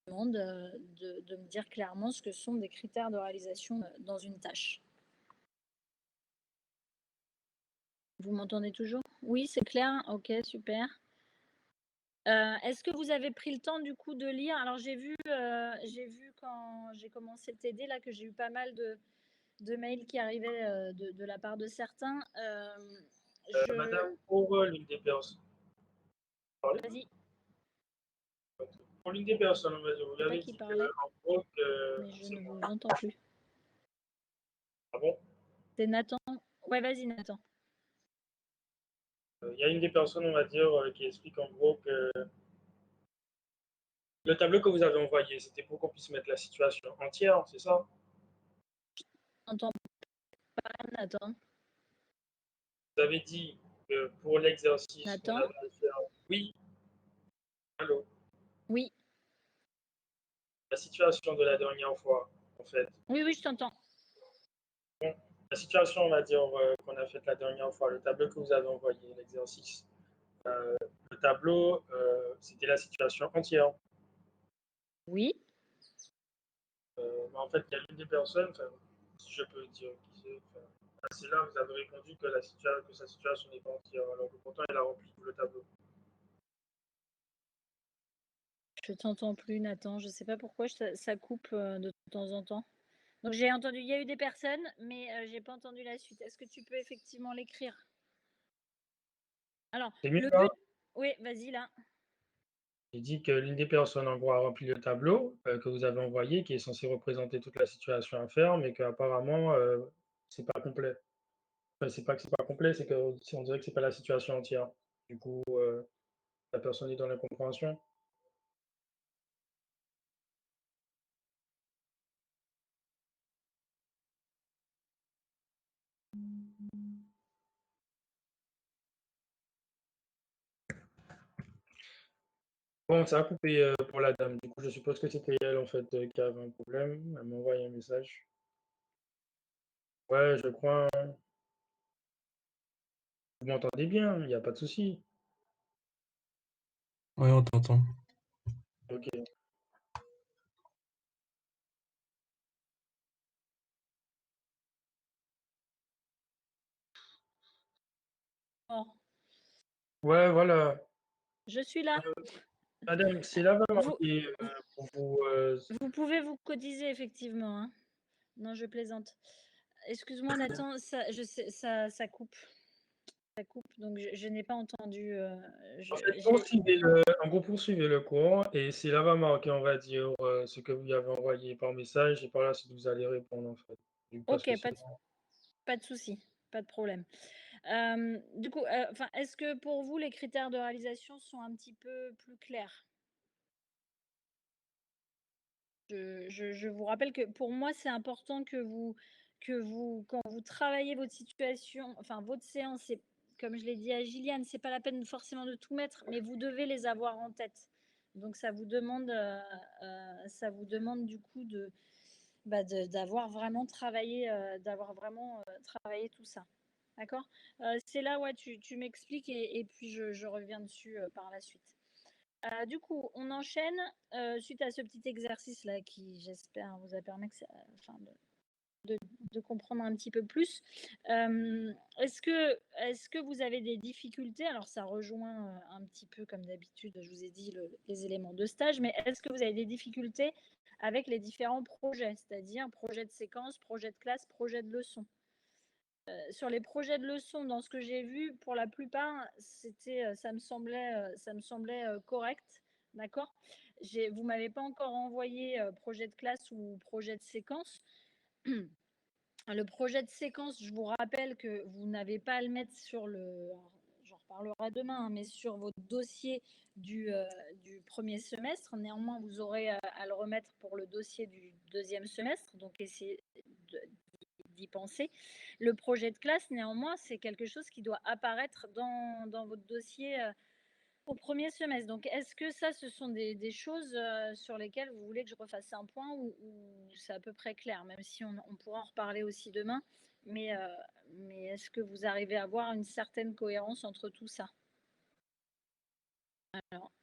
demande de me dire clairement ce que sont des critères de réalisation dans une tâche? Vous m'entendez toujours? Oui, c'est clair? Ok, super. Est-ce que vous avez pris le temps du coup de lire? Alors j'ai vu quand j'ai commencé le TD là que j'ai eu pas mal de mails qui arrivaient de la part de certains. Madame, pour l'une des personnes, Vas-y, pour l'une des personnes, on va dire, vous je sais pas avez qui dit parlait, en gros que mais je c'est ne vous moi. entends plus. Ah bon? C'est Nathan. Ouais, vas-y, Nathan. Il y a une des personnes, on va dire, qui explique en gros que le tableau que vous avez envoyé, c'était pour qu'on puisse mettre la situation entière, c'est ça? Entends pas, Nathan. Vous avez dit que pour l'exercice, on Nathan? avait à faire, oui, allô, Oui. la situation de la dernière fois, en fait. Oui, oui, je t'entends. Bon, la situation, on va dire, qu'on a faite la dernière fois, le tableau que vous avez envoyé, l'exercice, le tableau, c'était la situation entière. Oui. En fait, il y a l'une des personnes, si je peux dire, c'est là vous avez répondu que, que sa situation n'est pas entière, alors que pourtant elle a rempli tout le tableau. Je t'entends plus, Nathan. Je sais pas pourquoi ça coupe de temps en temps. Donc j'ai entendu, il y a eu des personnes, mais j'ai pas entendu la suite. Est-ce que tu peux effectivement l'écrire? Alors, C'est mieux le là? but. Oui, vas-y là. Il dit que l'une des personnes, en gros, a rempli le tableau que vous avez envoyé, qui est censé représenter toute la situation à faire, mais qu'apparemment, c'est pas complet. Enfin, c'est pas que c'est pas complet, c'est que on dirait que c'est pas la situation entière. Du coup, la personne est dans l'incompréhension. Bon, ça a coupé, pour la dame. Du coup, je suppose que c'était elle, en fait, qui avait un problème. Elle m'a envoyé un message. Ouais, je crois, hein. Vous m'entendez bien? Il y a pas de souci? Ouais, on t'entend. OK. Oh, Ouais, voilà. je suis là. Madame, c'est là va Vous, marqué, pour vous, vous pouvez vous cotiser effectivement, hein. Non, je plaisante. Excuse-moi Nathan, ça coupe. Ça coupe, donc je n'ai pas entendu, en fait, en gros, poursuivez le cours et c'est là va marquer, on va dire, ce que vous lui avez envoyé par message et par la suite, vous allez répondre, en fait. Du parce OK, que sinon pas de souci, pas de problème. Du coup, enfin, est-ce que pour vous, les critères de réalisation sont un petit peu plus clairs? Je vous rappelle que pour moi, c'est important que vous quand vous travaillez votre situation, enfin votre séance, c'est comme je l'ai dit à Gilliane, c'est pas la peine forcément de tout mettre, mais vous devez les avoir en tête. Donc ça vous demande du coup d'avoir vraiment travaillé tout ça. D'accord? C'est là, ouais, tu m'expliques et puis je reviens dessus, par la suite. Du coup, on enchaîne, suite à ce petit exercice-là qui, j'espère, vous a permis enfin, de comprendre un petit peu plus. Est-ce que vous avez des difficultés? Alors ça rejoint, un petit peu comme d'habitude, je vous ai dit les éléments de stage, mais est-ce que vous avez des difficultés avec les différents projets? C'est-à-dire projet de séquence, projet de classe, projet de leçon? Sur les projets de leçon, dans ce que j'ai vu, pour la plupart, ça me semblait correct, d'accord. Vous m'avez pas encore envoyé projet de classe ou projet de séquence. Le projet de séquence, je vous rappelle que vous n'avez pas à le mettre sur le, j'en reparlerai demain, hein, mais sur votre dossier du premier semestre. Néanmoins, vous aurez à le remettre pour le dossier du deuxième semestre. Donc, essayez d'y penser. Le projet de classe, néanmoins, c'est quelque chose qui doit apparaître dans votre dossier au premier semestre. Donc, est-ce que ça, ce sont des choses sur lesquelles vous voulez que je refasse un point ou c'est à peu près clair, même si on pourra en reparler aussi demain. Mais est-ce que vous arrivez à avoir une certaine cohérence entre tout ça? Alors,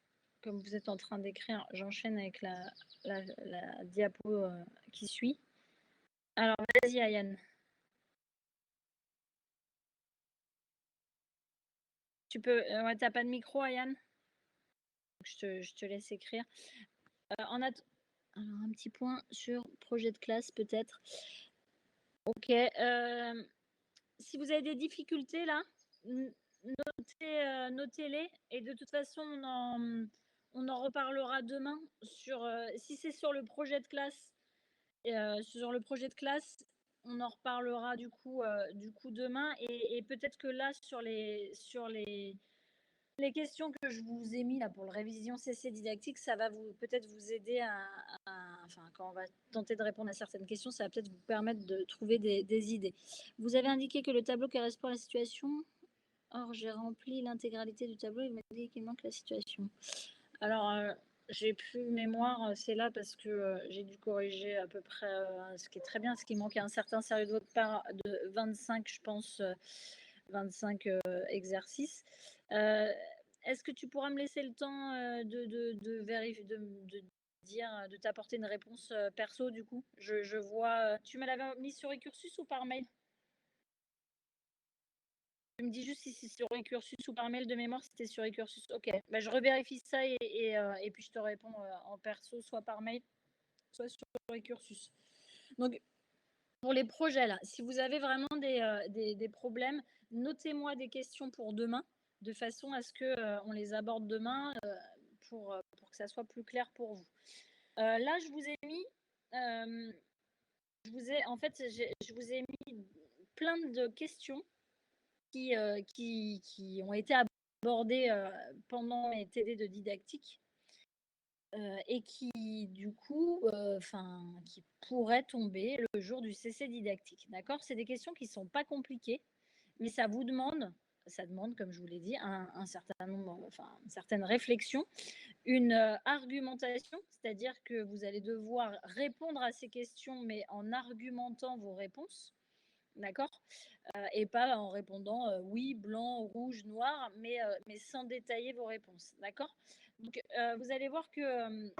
comme vous êtes en train d'écrire, j'enchaîne avec la diapo qui suit. Alors, vas-y, Ayane. Tu peux. Ouais, t'as pas de micro, Ayane? Je te laisse écrire. Alors, un petit point sur projet de classe, peut-être. Ok. Si vous avez des difficultés là, notez-les. Et de toute façon, on en reparlera demain. Si c'est sur le projet de classe, on en reparlera du coup demain. Et peut-être que là, sur les questions que je vous ai mis là pour le révision CC didactique, ça va peut-être vous aider enfin, quand on va tenter de répondre à certaines questions, ça va peut-être vous permettre de trouver des idées. Vous avez indiqué que le tableau correspond à la situation. Or, j'ai rempli l'intégralité du tableau. Il m'a dit qu'il manque la situation. Alors, j'ai plus mémoire. C'est là parce que j'ai dû corriger à peu près, ce qui est très bien, ce qui manquait un certain sérieux de votre part de 25, je pense, 25 exercices. Est-ce que tu pourras me laisser le temps de vérifier, de t'apporter une réponse perso du coup? Je vois. Tu me l'avais mis sur Ecursus ou par mail? Tu me dis juste si c'est sur Ecursus ou par mail. De mémoire, c'était sur Ecursus. Ok, bah, je revérifie ça et puis je te réponds en perso, soit par mail, soit sur Ecursus. Donc, pour les projets là, si vous avez vraiment des problèmes, notez-moi des questions pour demain, de façon à ce qu'on les aborde demain pour que ça soit plus clair pour vous. Là, je vous ai mis, je vous ai mis plein de questions qui ont été abordées pendant mes TD de didactique et qui, du coup, qui pourraient tomber le jour du CC didactique. D'accord? C'est des questions qui ne sont pas compliquées, mais ça vous demande ça demande, comme je vous l'ai dit, un certain nombre, enfin, une certaine réflexion, une argumentation, c'est-à-dire que vous allez devoir répondre à ces questions, mais en argumentant vos réponses, d'accord? Et pas en répondant oui, blanc, rouge, noir, mais sans détailler vos réponses, d'accord? Donc, vous allez voir que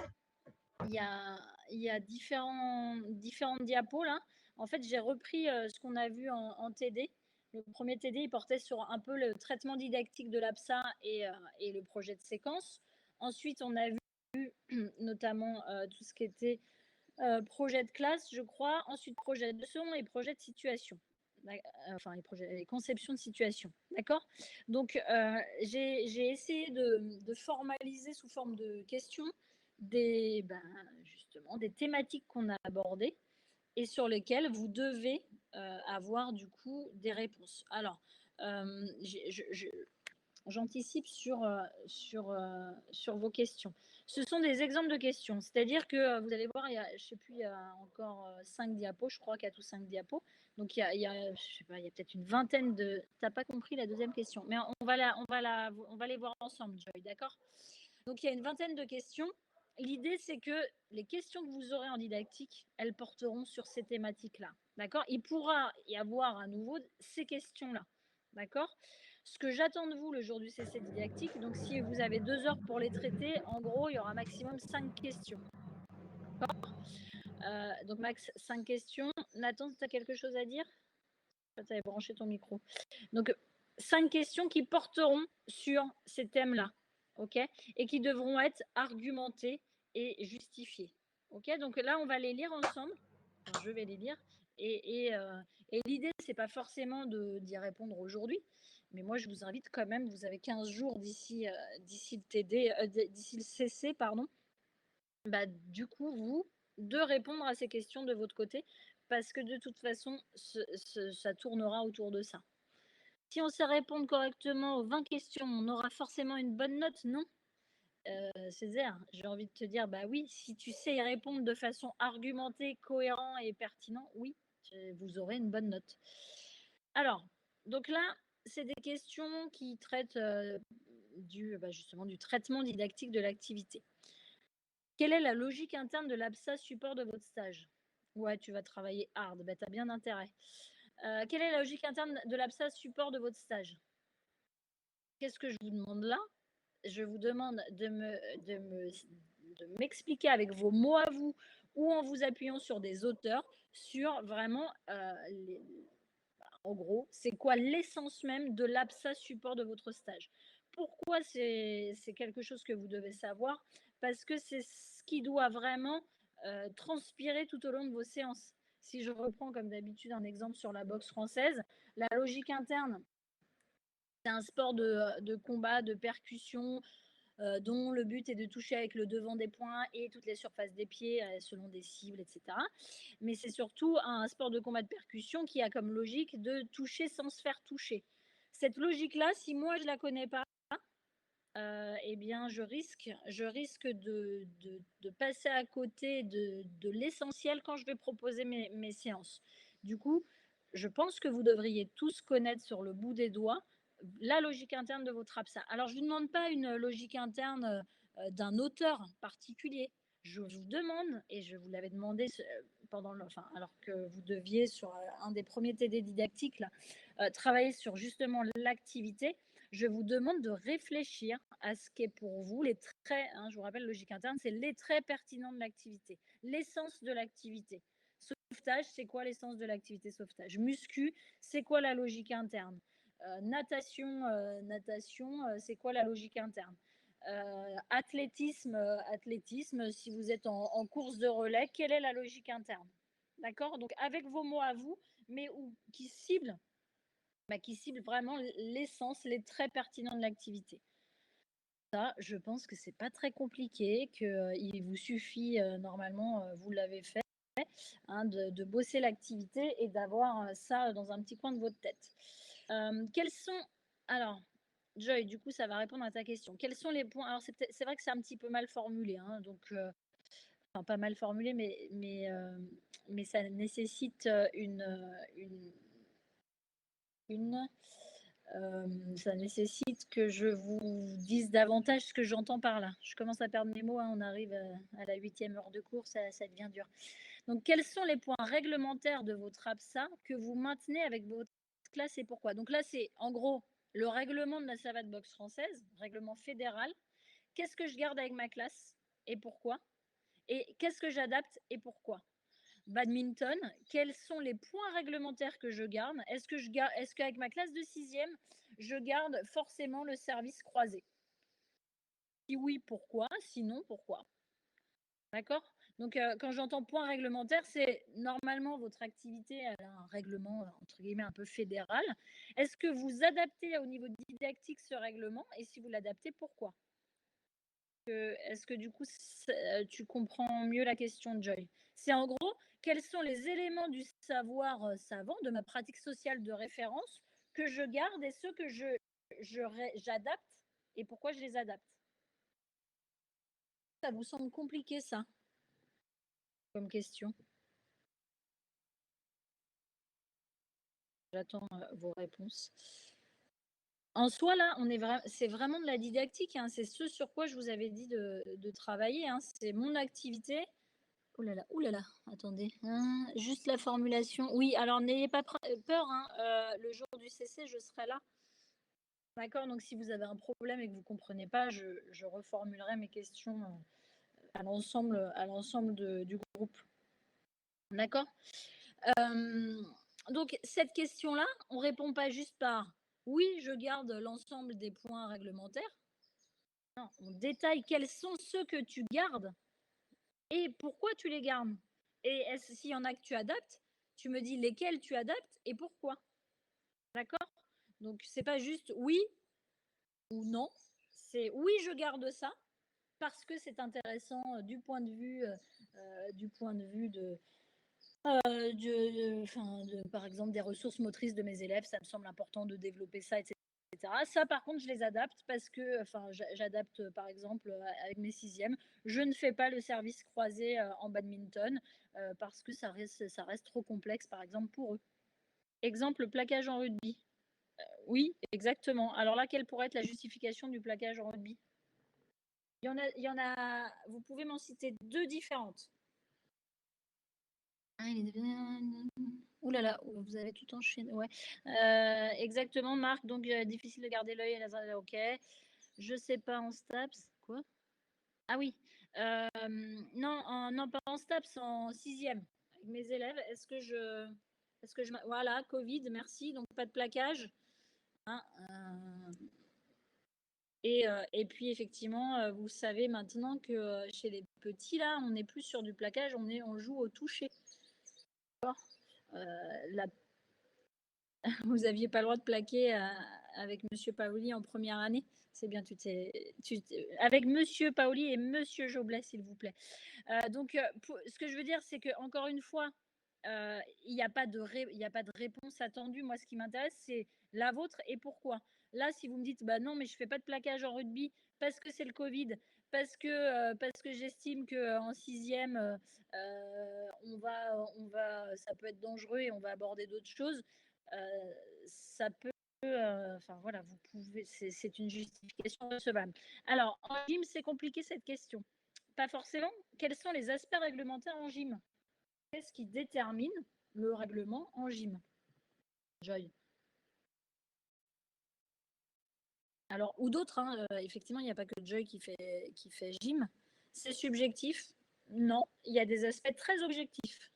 il y a, il y a différentes diapos là. En fait, j'ai repris ce qu'on a vu en TD. Le premier TD, il portait sur un peu le traitement didactique de l'APSA et le projet de séquence. Ensuite, on a vu notamment tout ce qui était projet de classe, je crois. Ensuite, projet de leçon et projet de situation. Enfin, les conceptions de situation. D'accord. Donc, j'ai essayé de formaliser sous forme de questions justement, des thématiques qu'on a abordées et sur lesquelles vous devez avoir du coup des réponses. Alors, j'anticipe sur vos questions. Ce sont des exemples de questions, c'est-à-dire que vous allez voir, je sais plus, il y a encore 5 diapos, je crois, 4 ou 5 diapos. Donc, je sais pas, il y a peut-être une vingtaine de. Tu n'as pas compris la deuxième question, mais on va les voir ensemble, Joy, d'accord? Donc, il y a une vingtaine de questions. L'idée, c'est que les questions que vous aurez en didactique, elles porteront sur ces thématiques-là. D'accord? Il pourra y avoir à nouveau ces questions-là. D'accord? Ce que j'attends de vous le jour du CC didactique, donc si vous avez 2 heures pour les traiter, en gros, il y aura maximum 5 questions. Donc, max 5 questions. Nathan, tu as quelque chose à dire? Tu avais branché ton micro. Donc, 5 questions qui porteront sur ces thèmes-là. OK? Et qui devront être argumentées et justifiées. OK? Donc là, on va les lire ensemble. Enfin, je vais les lire. Et l'idée, ce n'est pas forcément d'y répondre aujourd'hui. Mais moi, je vous invite quand même, vous avez 15 jours d'ici le TD, d'ici le CC, pardon. Bah, du coup, vous, de répondre à ces questions de votre côté, parce que de toute façon, ça tournera autour de ça. Si on sait répondre correctement aux 20 questions, on aura forcément une bonne note, non? Césaire, j'ai envie de te dire, bah oui, si tu sais y répondre de façon argumentée, cohérente et pertinente, oui, vous aurez une bonne note. Alors, donc là, c'est des questions qui traitent justement du traitement didactique de l'activité. Quelle est la logique interne de l'APSA support de votre stage? Ouais, tu vas travailler hard, bah, tu as bien intérêt. Quelle est la logique interne de l'APSA support de votre stage? Qu'est-ce que je vous demande là? Je vous demande de m'expliquer avec vos mots à vous ou en vous appuyant sur des auteurs sur vraiment, en gros, c'est quoi l'essence même de l'APSA support de votre stage? Pourquoi c'est quelque chose que vous devez savoir? Parce que c'est ce qui doit vraiment transpirer tout au long de vos séances. Si je reprends comme d'habitude un exemple sur la boxe française, la logique interne, c'est un sport de combat, de percussion, dont le but est de toucher avec le devant des poings et toutes les surfaces des pieds selon des cibles, etc. Mais c'est surtout un sport de combat de percussion qui a comme logique de toucher sans se faire toucher. Cette logique-là, si moi je ne la connais pas, eh bien je risque de passer à côté de l'essentiel quand je vais proposer mes séances. Du coup, je pense que vous devriez tous connaître sur le bout des doigts la logique interne de votre APSA. Alors, je ne vous demande pas une logique interne d'un auteur particulier. Je vous demande, et je vous l'avais demandé alors que vous deviez, sur un des premiers TD didactiques, là, travailler sur justement l'activité, je vous demande de réfléchir à ce qu'est pour vous les traits, hein, je vous rappelle, logique interne, c'est les traits pertinents de l'activité, l'essence de l'activité. Sauvetage, c'est quoi l'essence de l'activité sauvetage? Muscu, c'est quoi la logique interne? Natation, c'est quoi la logique interne? Athlétisme, si vous êtes en course de relais, quelle est la logique interne? D'accord? Donc, avec vos mots à vous, mais qui ciblent vraiment l'essence, les traits pertinents de l'activité. Ça, je pense que c'est pas très compliqué, qu'il vous suffit, normalement, vous l'avez fait, hein, de bosser l'activité et d'avoir ça dans un petit coin de votre tête. Quels sont. Alors, Joy, du coup, ça va répondre à ta question. Quels sont les points. Alors, c'est vrai que c'est un petit peu mal formulé, hein, donc. Enfin, pas mal formulé, mais ça nécessite une Ça nécessite que je vous dise davantage ce que j'entends par là. Je commence à perdre mes mots, hein, on arrive à la 8e heure de cours, ça devient dur. Donc quels sont les points réglementaires de votre APSA que vous maintenez avec votre classe et pourquoi? Donc là, c'est en gros le règlement de la savate box française, règlement fédéral. Qu'est-ce que je garde avec ma classe et pourquoi? Et qu'est-ce que j'adapte et pourquoi? Badminton, quels sont les points réglementaires que je garde? Est-ce qu'avec ma classe de 6e, je garde forcément le service croisé? Si oui, pourquoi? Sinon, pourquoi? D'accord? Donc, quand j'entends point réglementaire, c'est normalement votre activité, elle a un règlement, entre guillemets, un peu fédéral. Est-ce que vous adaptez au niveau didactique ce règlement? Et si vous l'adaptez, pourquoi? Est-ce que du coup, tu comprends mieux la question, Joy? C'est en gros, quels sont les éléments du savoir savant, de ma pratique sociale de référence, que je garde et ceux que j'adapte et pourquoi je les adapte? Ça vous semble compliqué, ça, comme question? J'attends vos réponses. En soi, là, c'est vraiment de la didactique, hein, c'est ce sur quoi je vous avais dit de travailler, hein, c'est mon activité. Oh là là, attendez, hein, juste la formulation. Oui, alors n'ayez pas peur, hein, le jour du CC, je serai là. D'accord, donc si vous avez un problème et que vous ne comprenez pas, je reformulerai mes questions à l'ensemble du groupe. D'accord. Donc cette question-là, on ne répond pas juste par oui, je garde l'ensemble des points réglementaires. Non, on détaille quels sont ceux que tu gardes et pourquoi tu les gardes. Et s'il y en a que tu adaptes, tu me dis lesquels tu adaptes et pourquoi. D'accord? Donc c'est pas juste oui ou non, c'est oui, je garde ça parce que c'est intéressant du point de vue par exemple des ressources motrices de mes élèves, ça me semble important de développer ça, etc. Ça, par contre, je les adapte parce que, j'adapte, par exemple, avec mes sixièmes, je ne fais pas le service croisé en badminton parce que ça reste trop complexe, par exemple, pour eux. Exemple, le plaquage en rugby. Oui, exactement. Alors là, quelle pourrait être la justification du plaquage en rugby? Il y en a, vous pouvez m'en citer deux différentes. Ouh là là, vous avez tout enchaîné. Ouais. Exactement, Marc. Donc, difficile de garder l'œil à la. Ok. Je sais pas en STAPS. Quoi? Ah oui. Non, non, pas en STAPS, en sixième. Avec mes élèves, voilà, Covid, merci. Donc, pas de plaquage. Hein, et puis, effectivement, vous savez maintenant que chez les petits, là, on n'est plus sur du plaquage, on joue au toucher. La Vous n'aviez pas le droit de plaquer avec Monsieur Paoli en première année. C'est bien, avec Monsieur Paoli et Monsieur Joblet, s'il vous plaît. Donc, ce que je veux dire, c'est que encore une fois, il n'y a pas de réponse attendue. Moi, ce qui m'intéresse, c'est la vôtre et pourquoi. Là, si vous me dites, bah non, mais je fais pas de plaquage en rugby parce que c'est le Covid, parce que j'estime que en sixième, ça peut être dangereux et on va aborder d'autres choses. Ça peut, enfin voilà, vous pouvez, c'est une justification recevable. Alors, en gym, c'est compliqué cette question. Pas forcément. Quels sont les aspects réglementaires en gym? Qu'est-ce qui détermine le règlement en gym? Joy. Alors, ou d'autres, hein, effectivement, il n'y a pas que Joy qui fait gym. C'est subjectif? Non, il y a des aspects très objectifs.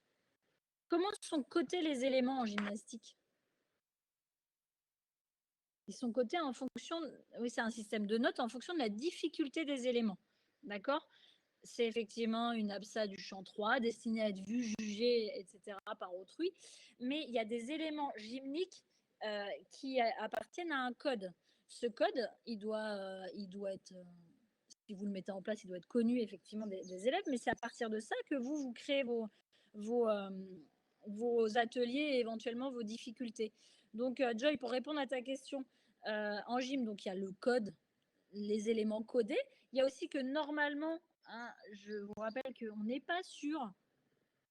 Comment sont cotés les éléments en gymnastique? Ils sont cotés en fonction, oui, c'est un système de notes en fonction de la difficulté des éléments. D'accord? C'est effectivement une APSA du champ 3, destinée à être vue, jugée, etc. par autrui. Mais il y a des éléments gymniques qui appartiennent à un code. Ce code, il doit être, si vous le mettez en place, il doit être connu effectivement des élèves, mais c'est à partir de ça que vous créez vos, vos ateliers et éventuellement vos difficultés. Donc, Joy, pour répondre à ta question, en gym, donc il y a le code, les éléments codés. Il y a aussi que normalement, hein, je vous rappelle qu'on n'est pas sûr.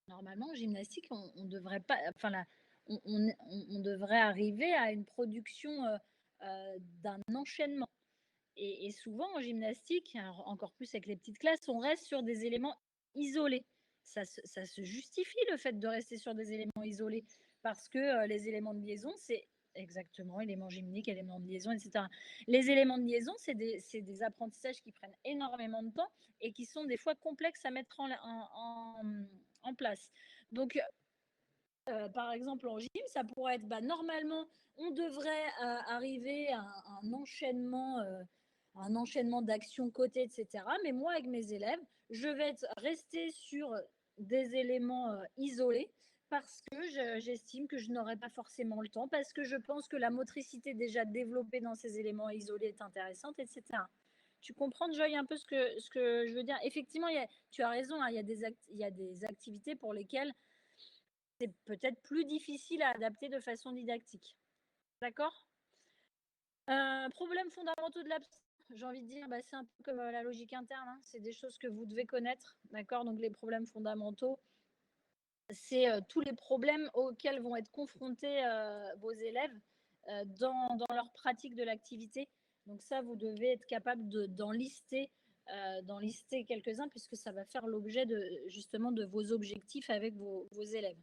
Normalement, en gymnastique, on devrait pas, enfin là, on devrait arriver à une production d'un enchaînement. Et souvent en gymnastique, alors encore plus avec les petites classes, on reste sur des éléments isolés. Ça se justifie le fait de rester sur des éléments isolés parce que les éléments de liaison, c'est exactement éléments gymniques, éléments de liaison, etc. Les éléments de liaison, c'est des apprentissages qui prennent énormément de temps et qui sont des fois complexes à mettre en place. Donc, par exemple, en gym, ça pourrait être, normalement, on devrait arriver à un enchaînement d'actions cotées, etc. Mais moi, avec mes élèves, je vais rester sur des éléments isolés parce que j'estime que je n'aurai pas forcément le temps, parce que je pense que la motricité déjà développée dans ces éléments isolés est intéressante, etc. Tu comprends, Joy, un peu ce que je veux dire? Effectivement, tu as raison, hein, il y a des activités pour lesquelles c'est peut-être plus difficile à adapter de façon didactique. D'accord? Problèmes fondamentaux de l'absence, j'ai envie de dire, c'est un peu comme la logique interne, hein. C'est des choses que vous devez connaître, d'accord? Donc les problèmes fondamentaux, c'est tous les problèmes auxquels vont être confrontés vos élèves dans leur pratique de l'activité. Donc ça, vous devez être capable d'en lister quelques-uns puisque ça va faire l'objet justement de vos objectifs avec vos élèves.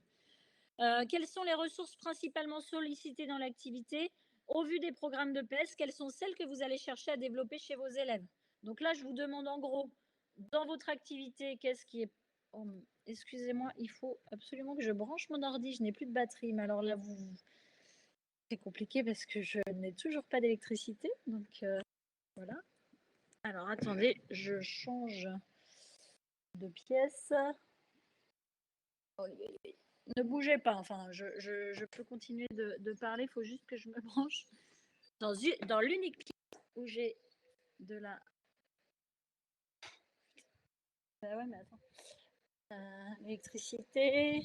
Quelles sont les ressources principalement sollicitées dans l'activité? Au vu des programmes de PES, quelles sont celles que vous allez chercher à développer chez vos élèves? Donc là, je vous demande en gros, dans votre activité, qu'est-ce qui est... Oh, excusez-moi, il faut absolument que je branche mon ordi, je n'ai plus de batterie. Mais alors là, c'est compliqué parce que je n'ai toujours pas d'électricité. Donc voilà. Alors attendez, je change de pièce. Oh, ne bougez pas, enfin, je peux continuer de parler, il faut juste que je me branche dans l'unique pièce où j'ai de la... Bah ouais, mais attends. L'électricité.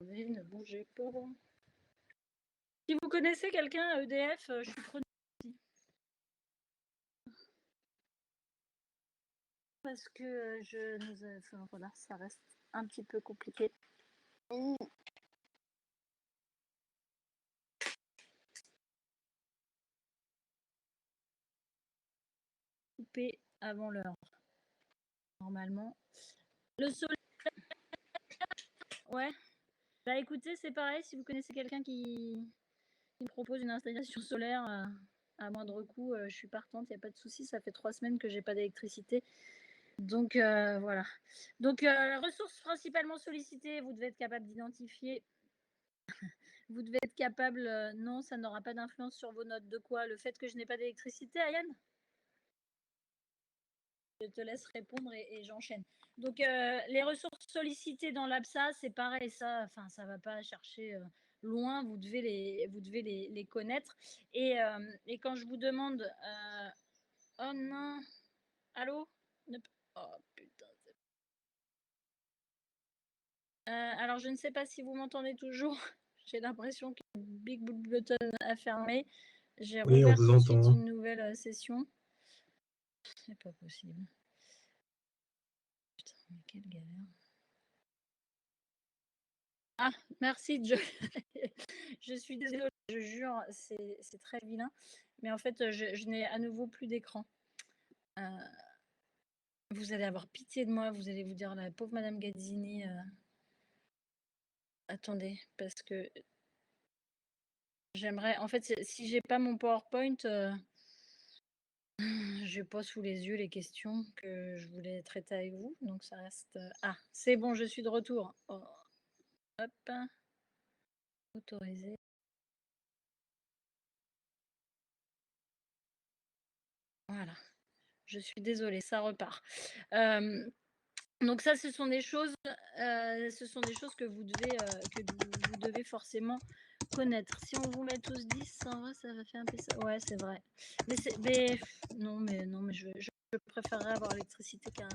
Ne bougez pas. Si vous connaissez quelqu'un à EDF, je suis preneuse aussi. Parce que enfin, voilà, ça reste un petit peu compliqué. Coupé avant l'heure. Normalement. Le soleil. Ouais. Bah écoutez, c'est pareil, si vous connaissez quelqu'un qui me propose une installation solaire à moindre coût, je suis partante, il n'y a pas de souci. Ça fait 3 semaines que j'ai pas d'électricité. Donc voilà. Donc ressources principalement sollicitées, vous devez être capable d'identifier. Vous devez être capable, non, ça n'aura pas d'influence sur vos notes. De quoi? Le fait que je n'ai pas d'électricité, Ayane? Je te laisse répondre et j'enchaîne. Donc les ressources sollicitées dans l'APSA, c'est pareil, ça ne va pas chercher loin, vous devez les connaître. Et quand je vous demande oh non, allô? Oh putain. Alors je ne sais pas si vous m'entendez toujours. J'ai l'impression que le Big Button a fermé. J'ai Oui, on rouvert vous tout de suite entend. une nouvelle session. C'est pas possible. Putain, mais quelle galère. Ah, merci Joe. Je suis désolée, je jure, c'est très vilain. Mais en fait, je n'ai à nouveau plus d'écran. Vous allez avoir pitié de moi, vous allez vous dire, la pauvre Madame Gazzini. Attendez, parce que j'aimerais... En fait, si j'ai pas mon PowerPoint, j'ai pas sous les yeux les questions que je voulais traiter avec vous. Donc ça reste... Ah, c'est bon, je suis de retour. Oh. Hop. Autoriser. Voilà. Je suis désolée, ça repart. Donc ça, ce sont des choses que vous devez forcément connaître. Si on vous met tous 10, ça va faire un peu ça. Ouais, c'est vrai. Non, mais je préférerais avoir l'électricité qu'un...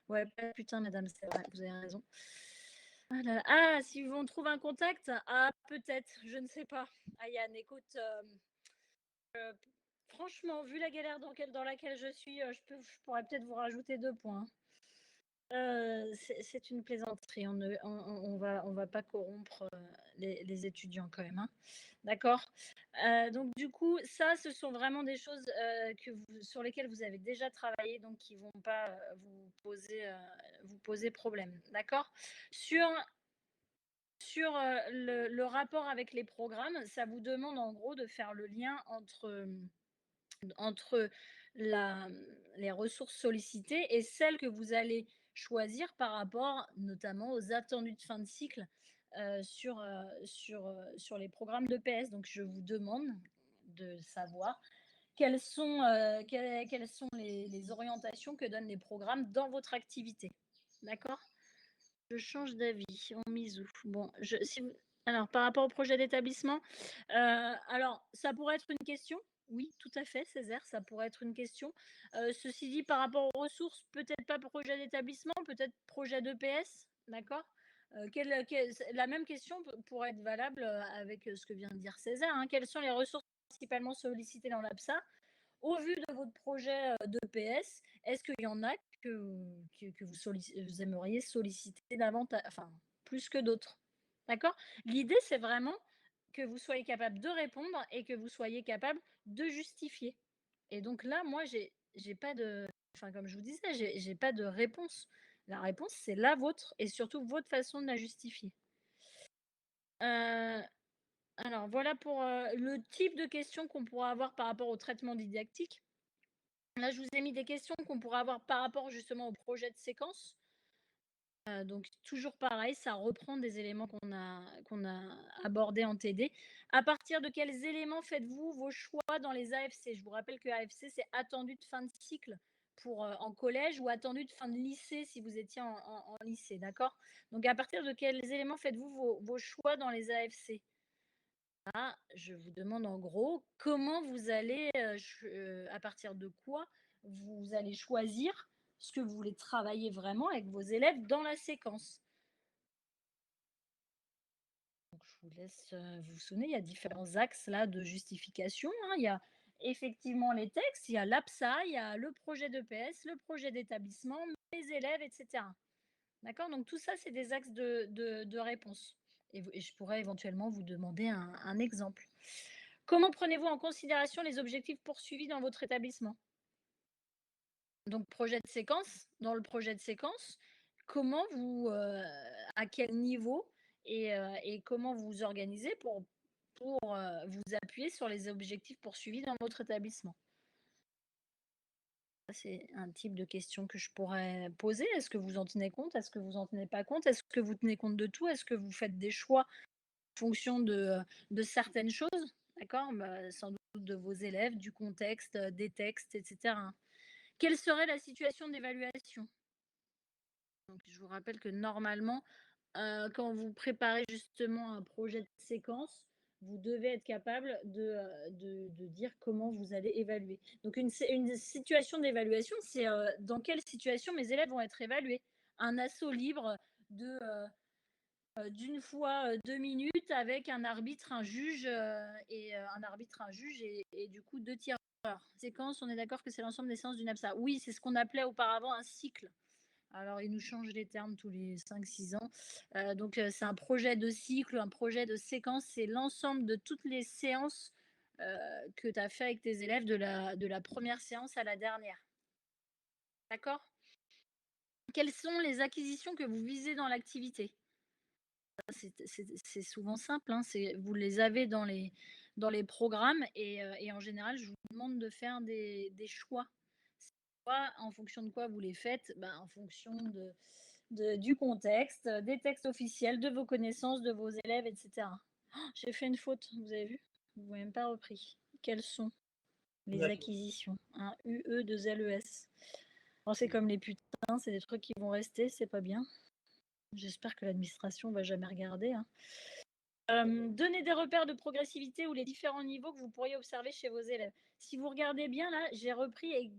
Ouais, putain, madame, c'est vrai, vous avez raison. Ah, là là. Ah, si on trouve un contact, ah, peut-être, je ne sais pas. Ayane, écoute, franchement, vu la galère dans laquelle je suis, je pourrais peut-être vous rajouter 2 points. C'est une plaisanterie. On va pas corrompre, les étudiants quand même, hein. D'accord? Donc du coup, ça, ce sont vraiment des choses, que vous sur lesquelles vous avez déjà travaillé, donc qui vont pas, vous poser problème. D'accord? Sur le rapport avec les programmes, ça vous demande en gros de faire le lien entre les ressources sollicitées et celles que vous allez choisir par rapport notamment aux attendus de fin de cycle sur les programmes de PS. Donc, je vous demande de savoir quelles sont les orientations que donnent les programmes dans votre activité. D'accord? Je change d'avis, on mise où? Bon, alors par rapport au projet d'établissement, alors ça pourrait être une question. Oui, tout à fait, Césaire, ça pourrait être une question. Ceci dit, par rapport aux ressources, peut-être pas projet d'établissement, peut-être projet d'EPS, d'accord? La même question pourrait être valable, avec, ce que vient de dire Césaire, hein. Quelles sont les ressources principalement sollicitées dans l'APSA? Au vu de votre projet d'EPS, est-ce qu'il y en a que vous aimeriez solliciter davantage, enfin, plus que d'autres? D'accord? L'idée, c'est vraiment que vous soyez capable de répondre et que vous soyez capable de justifier. Et donc là, moi, j'ai pas de, enfin, comme je vous disais, j'ai pas de réponse. La réponse, c'est la vôtre et surtout votre façon de la justifier. Euh, alors, voilà pour le type de questions qu'on pourra avoir par rapport au traitement didactique. Là, je vous ai mis des questions qu'on pourrait avoir par rapport justement au projet de séquence. Donc toujours pareil, ça reprend des éléments qu'on a abordés en TD. À partir de quels éléments faites-vous vos choix dans les AFC? Je vous rappelle que AFC, c'est attendu de fin de cycle pour, en collège ou attendu de fin de lycée si vous étiez en lycée, d'accord? Donc à partir de quels éléments faites-vous vos choix dans les AFC? Là, je vous demande en gros comment vous allez, à partir de quoi vous allez choisir ce que vous voulez travailler vraiment avec vos élèves dans la séquence. Donc je vous laisse, vous souvenir, il y a différents axes là de justification, hein. Il y a effectivement les textes, il y a l'APSA, il y a le projet d'EPS, le projet d'établissement, les élèves et cetera. D'accord? Donc tout ça, c'est des axes de réponse et je pourrais éventuellement vous demander un exemple. Comment prenez-vous en considération les objectifs poursuivis dans votre établissement? Donc projet de séquence, dans le projet de séquence, comment vous, à quel niveau et comment vous vous organisez pour vous appuyer sur les objectifs poursuivis dans votre établissement? Ça, c'est un type de question que je pourrais poser. Est-ce que vous en tenez compte? Est-ce que vous en tenez pas compte? Est-ce que vous tenez compte de tout? Est-ce que vous faites des choix en fonction de certaines choses? D'accord? Bah, sans doute de vos élèves, du contexte, des textes et cetera. Quelle serait la situation d'évaluation? Donc je vous rappelle que normalement, quand vous préparez justement un projet de séquence, vous devez être capable de dire comment vous allez évaluer. Donc une situation d'évaluation, c'est, dans quelle situation mes élèves vont être évalués? Un assaut libre de, d'une fois, 2 minutes avec un arbitre, un juge, et du coup 2 tireurs. Séquence, on est d'accord que c'est l'ensemble des séances d'une APSA? Oui, c'est ce qu'on appelait auparavant un cycle. Alors, ils nous changent les termes tous les 5, 6 ans. Donc, c'est un projet de cycle, un projet de séquence, c'est l'ensemble de toutes les séances, que tu as fait avec tes élèves de la première séance à la dernière. D'accord? Quelles sont les acquisitions que vous visez dans l'activité? C'est souvent simple, hein, vous les avez dans les programmes et en général, je vous demande de faire des choix. Soit en fonction de quoi vous les faites? Ben, en fonction du contexte, des textes officiels, de vos connaissances, de vos élèves et cetera. J'ai fait une faute, vous avez vu? Vous m'avez même pas repris. Quelles sont les D'accord. acquisitions? Un UE, 2 LES. Bon, c'est comme les putains, c'est des trucs qui vont rester, c'est pas bien. J'espère que l'administration va jamais regarder, hein. Donner des repères de progressivité ou les différents niveaux que vous pourriez observer chez vos élèves. Si vous regardez bien là, j'ai repris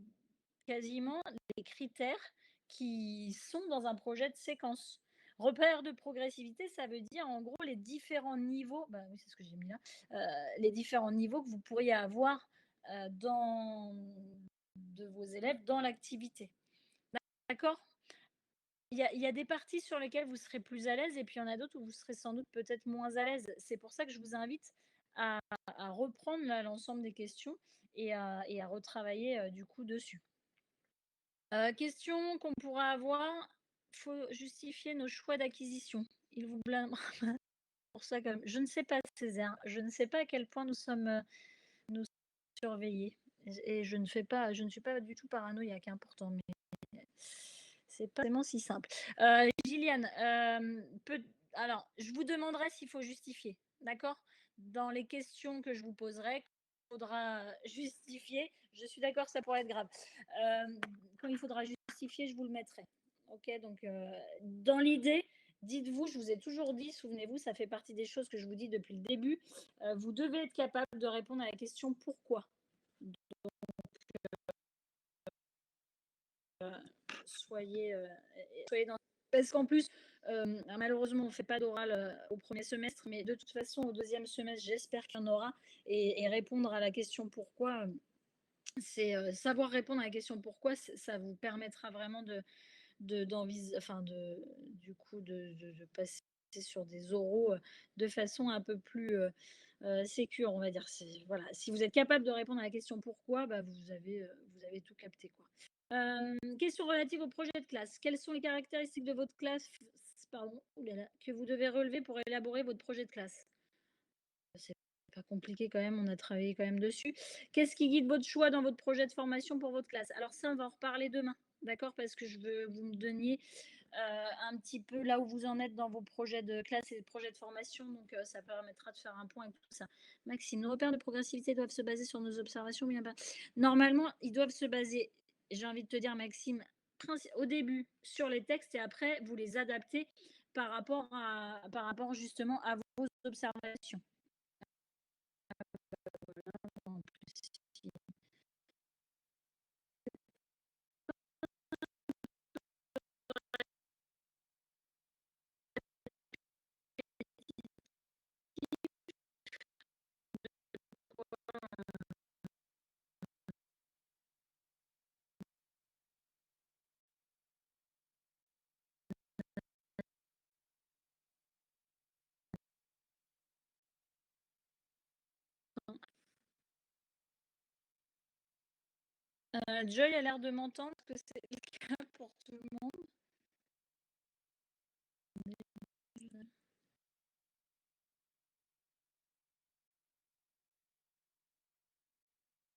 quasiment les critères qui sont dans un projet de séquence. Repères de progressivité, ça veut dire en gros les différents niveaux, bah oui, c'est ce que j'ai mis là, les différents niveaux que vous pourriez avoir de vos élèves dans l'activité. D'accord? il y a des parties sur lesquelles vous serez plus à l'aise et puis il y en a d'autres où vous serez sans doute peut-être moins à l'aise. C'est pour ça que je vous invite à reprendre là l'ensemble des questions et à retravailler, du coup dessus. Question qu'on pourra avoir, faut justifier nos choix d'acquisition. Il vous blâmera pour ça quand même. Je ne sais pas Césaire, je ne sais pas à quel point nous surveillés et je ne suis pas du tout paranoïaque, hein, pourtant, mais c'est pas vraiment si simple. Gilliane, alors, je vous demanderai s'il faut justifier, d'accord? Dans les questions que je vous poserai, il faudra justifier. Je suis d'accord, ça pourrait être grave. Quand il faudra justifier, je vous le mettrai. Ok, donc dans l'idée, dites-vous, je vous ai toujours dit, souvenez-vous, ça fait partie des choses que je vous dis depuis le début. Vous devez être capable de répondre à la question pourquoi. Soyez, soyez dans. Parce qu'en plus, malheureusement, on ne fait pas d'oral au premier semestre, mais de toute façon, au deuxième semestre, j'espère qu'il y en aura. Et répondre à la question pourquoi, c'est savoir répondre à la question pourquoi, ça vous permettra vraiment du coup, de passer sur des oraux de façon un peu plus sécure, on va dire. Voilà. Si vous êtes capable de répondre à la question pourquoi, bah, vous avez tout capté, quoi. Question relative au projet de classe. Quelles sont les caractéristiques de votre classe que vous devez relever pour élaborer votre projet de classe? C'est pas compliqué quand même, on a travaillé quand même dessus. Qu'est-ce qui guide votre choix dans votre projet de formation pour votre classe? Alors ça, on va en reparler demain, d'accord? Parce que je veux que vous me donniez un petit peu là où vous en êtes dans vos projets de classe et de projets de formation. Donc ça permettra de faire un point et tout ça. Maxime, nos repères de progressivité doivent se baser sur nos observations, bien pas. Normalement, ils doivent se baser, j'ai envie de te dire, Maxime, au début sur les textes et après, vous les adaptez par rapport justement à vos observations. En plus, Joy a l'air de m'entendre, que c'est le cas pour tout le monde.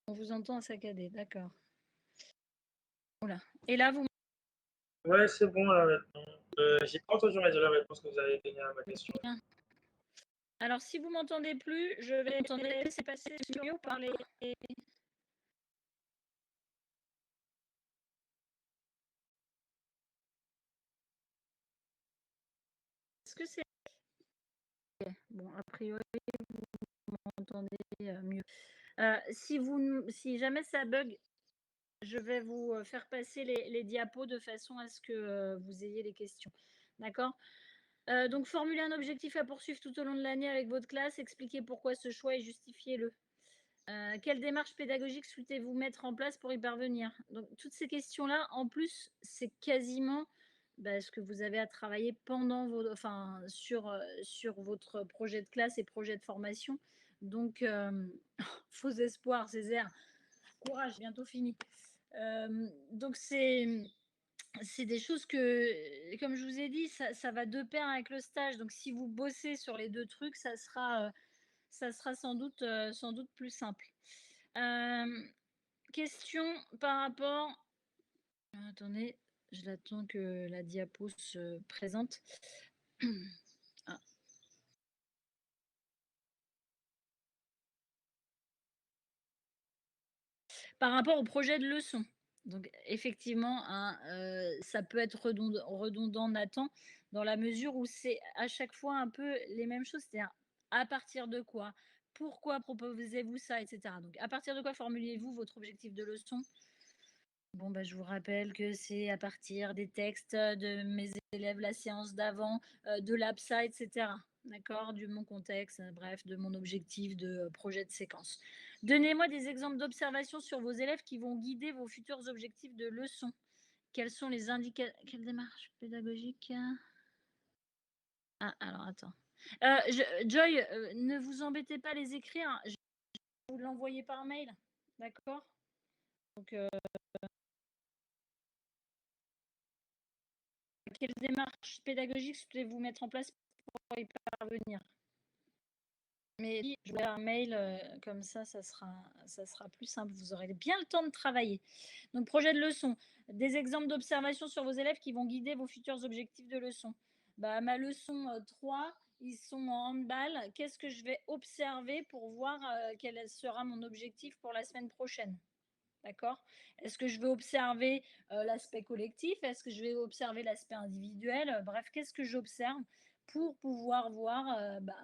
On vous entend saccadé, d'accord. Oula. Et là, vous. Ouais, c'est bon là maintenant. J'ai pas entendu la réponse que vous avez donnée à ma question. Bien. Alors, si vous m'entendez plus, je vais laisser passer sur mieux parler. Est-ce que c'est. Bon, a priori, vous m'entendez mieux. Si jamais ça bug, je vais vous faire passer les diapos de façon à ce que vous ayez les questions. D'accord? Donc, formulez un objectif à poursuivre tout au long de l'année avec votre classe, expliquez pourquoi ce choix et justifiez-le. Quelle démarche pédagogique souhaitez-vous mettre en place pour y parvenir? Donc, toutes ces questions-là, en plus, c'est quasiment ce que vous avez à travailler sur votre projet de classe et projet de formation. Donc, faux espoir, Césaire, courage, bientôt fini. Donc, c'est des choses que, comme je vous ai dit, ça va de pair avec le stage. Donc, si vous bossez sur les deux trucs, ça sera sans doute plus simple. Question par rapport. Attendez, j'attends que la diapo se présente. Ah. Par rapport au projet de leçon. Donc, effectivement, hein, ça peut être redondant, Nathan, dans la mesure où c'est à chaque fois un peu les mêmes choses. C'est-à-dire, à partir de quoi? Pourquoi proposez-vous ça, etc. Donc, à partir de quoi formulez-vous votre objectif de leçon? Bon, je vous rappelle que c'est à partir des textes de mes élèves, la séance d'avant, de l'APSA, etc. D'accord? Du mon contexte, bref, de mon objectif de projet de séquence. Donnez-moi des exemples d'observations sur vos élèves qui vont guider vos futurs objectifs de leçon. Quelles sont les quelle démarche pédagogique? Ah, alors attends. Joy, ne vous embêtez pas à les écrire, je vais vous l'envoyer par mail, d'accord? Donc, quelle démarche pédagogique souhaitez-vous mettre en place pour y parvenir? Mais oui, je vous un mail, comme ça sera plus simple. Vous aurez bien le temps de travailler. Donc projet de leçon, des exemples d'observations sur vos élèves qui vont guider vos futurs objectifs de leçon. Bah, ma leçon, 3, ils sont en handball. Qu'est-ce que je vais observer pour voir, quel sera mon objectif pour la semaine prochaine? D'accord? Est-ce que je vais observer, l'aspect collectif? Est-ce que je vais observer l'aspect individuel? Bref, qu'est-ce que j'observe pour pouvoir voir, bah,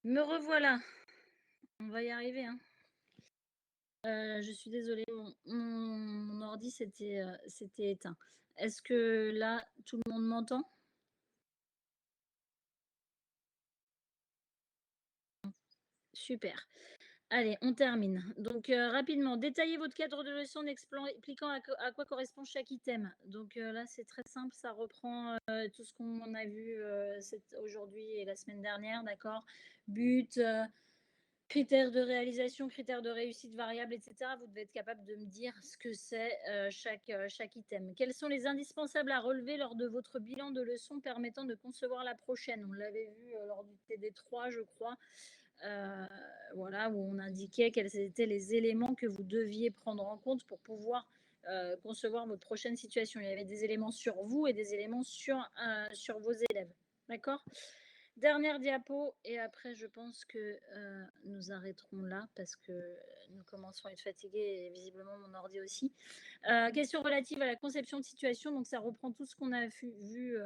me revoilà. On va y arriver, hein. Je suis désolée, mon ordi s'était éteint. Est-ce que là, tout le monde m'entend? Super. Allez, on termine. Donc, rapidement, détaillez votre cadre de leçon en expliquant à quoi correspond chaque item. Donc, là, c'est très simple, ça reprend, tout ce qu'on a vu, aujourd'hui et la semaine dernière, d'accord? But, critères de réalisation, critères de réussite variables, et cetera. Vous devez être capable de me dire ce que c'est, chaque item. Quels sont les indispensables à relever lors de votre bilan de leçon permettant de concevoir la prochaine? On l'avait vu, lors du TD3, je crois, heu, voilà, où on indiquait quels étaient les éléments que vous deviez prendre en compte pour pouvoir, concevoir votre prochaine situation. Il y avait des éléments sur vous et des éléments sur vos élèves. D'accord? Dernière diapo et après je pense que, nous arrêterons là parce que nous commençons à être fatigués et visiblement mon ordi aussi. Question relative à la conception de situation, donc ça reprend tout ce qu'on a vu,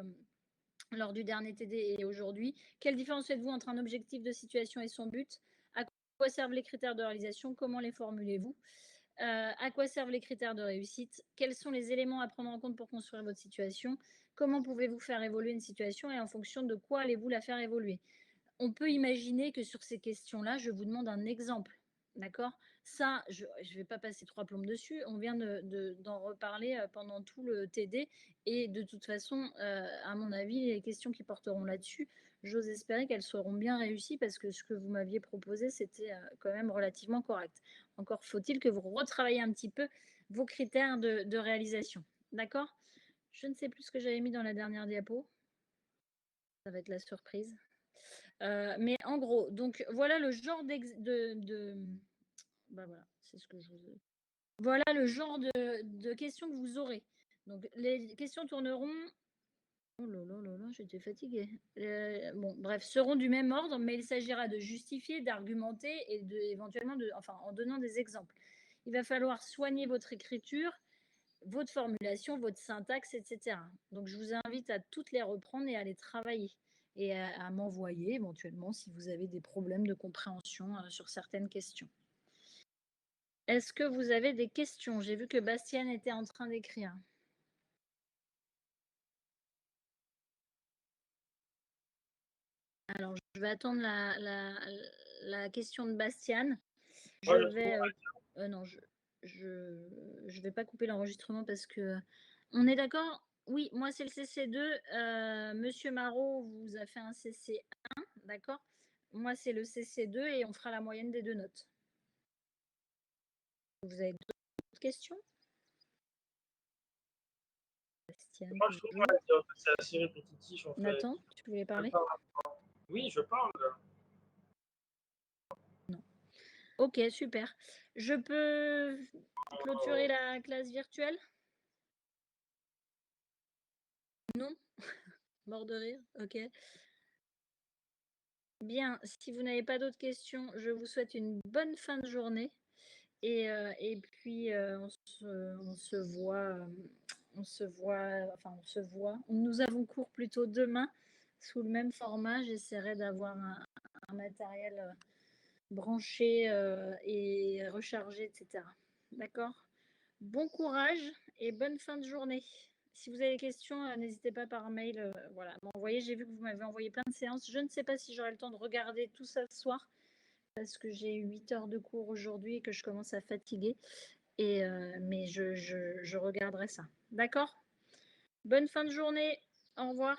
lors du dernier TD et aujourd'hui. Quelle différence faites-vous entre un objectif de situation et son but? À quoi servent les critères de réalisation? Comment les formulez-vous? À quoi servent les critères de réussite? Quels sont les éléments à prendre en compte pour construire votre situation? Comment pouvez-vous faire évoluer une situation et en fonction de quoi allez-vous la faire évoluer? On peut imaginer que sur ces questions-là, je vous demande un exemple, d'accord? Ça, je ne vais pas passer 3 plombes dessus. On vient d'en reparler, pendant tout le TD et de toute façon, à mon avis, les questions qui porteront là-dessus, j'ose espérer qu'elles seront bien réussies parce que ce que vous m'aviez proposé, c'était, quand même relativement correct. Encore faut-il que vous retravailliez un petit peu vos critères de réalisation. D'accord? Je ne sais plus ce que j'avais mis dans la dernière diapo. Ça va être la surprise. Mais en gros, donc voilà le genre bah, voilà, c'est ce que je vous voilà le genre de questions que vous aurez. Donc les questions tourneront oh là là là là, j'étais fatiguée. Bon bref, seront du même ordre, mais il s'agira de justifier, d'argumenter et éventuellement enfin en donnant des exemples. Il va falloir soigner votre écriture, votre formulation, votre syntaxe, et cetera. Donc je vous invite à toutes les reprendre et à les travailler et à m'envoyer éventuellement si vous avez des problèmes de compréhension, sur certaines questions. Est-ce que vous avez des questions? J'ai vu que Bastiane était en train d'écrire. Alors, je vais attendre la question de Bastiane. Je vais, non, je vais pas couper l'enregistrement parce que on est d'accord? Oui, moi c'est le CC2. Monsieur Marot vous a fait un CC1, d'accord? Moi c'est le CC2 et on fera la moyenne des 2 notes. Vous avez d'autres questions? Bastiane, Moi, je trouve toujours? que c'est assez répétitif, en fait. Nathan, tu voulais parler? Oui, je parle. Non. OK, super. Je peux clôturer la classe virtuelle? Non? Mort de rire? OK. Bien, si vous n'avez pas d'autres questions, je vous souhaite une bonne fin de journée et puis, on se voit, nous avons cours plutôt demain sous le même format. J'essaierai d'avoir un matériel, branché, et rechargé et cetera. D'accord? Bon courage et bonne fin de journée. Si vous avez des questions, n'hésitez pas par mail, voilà, à m'envoyer. J'ai vu que vous m'avez envoyé plein de séances. Je ne sais pas si j'aurai le temps de regarder tout ça ce soir parce que j'ai eu 8 heures de cours aujourd'hui et que je commence à fatiguer mais je regarderai ça. D'accord? Bonne fin de journée. Au revoir.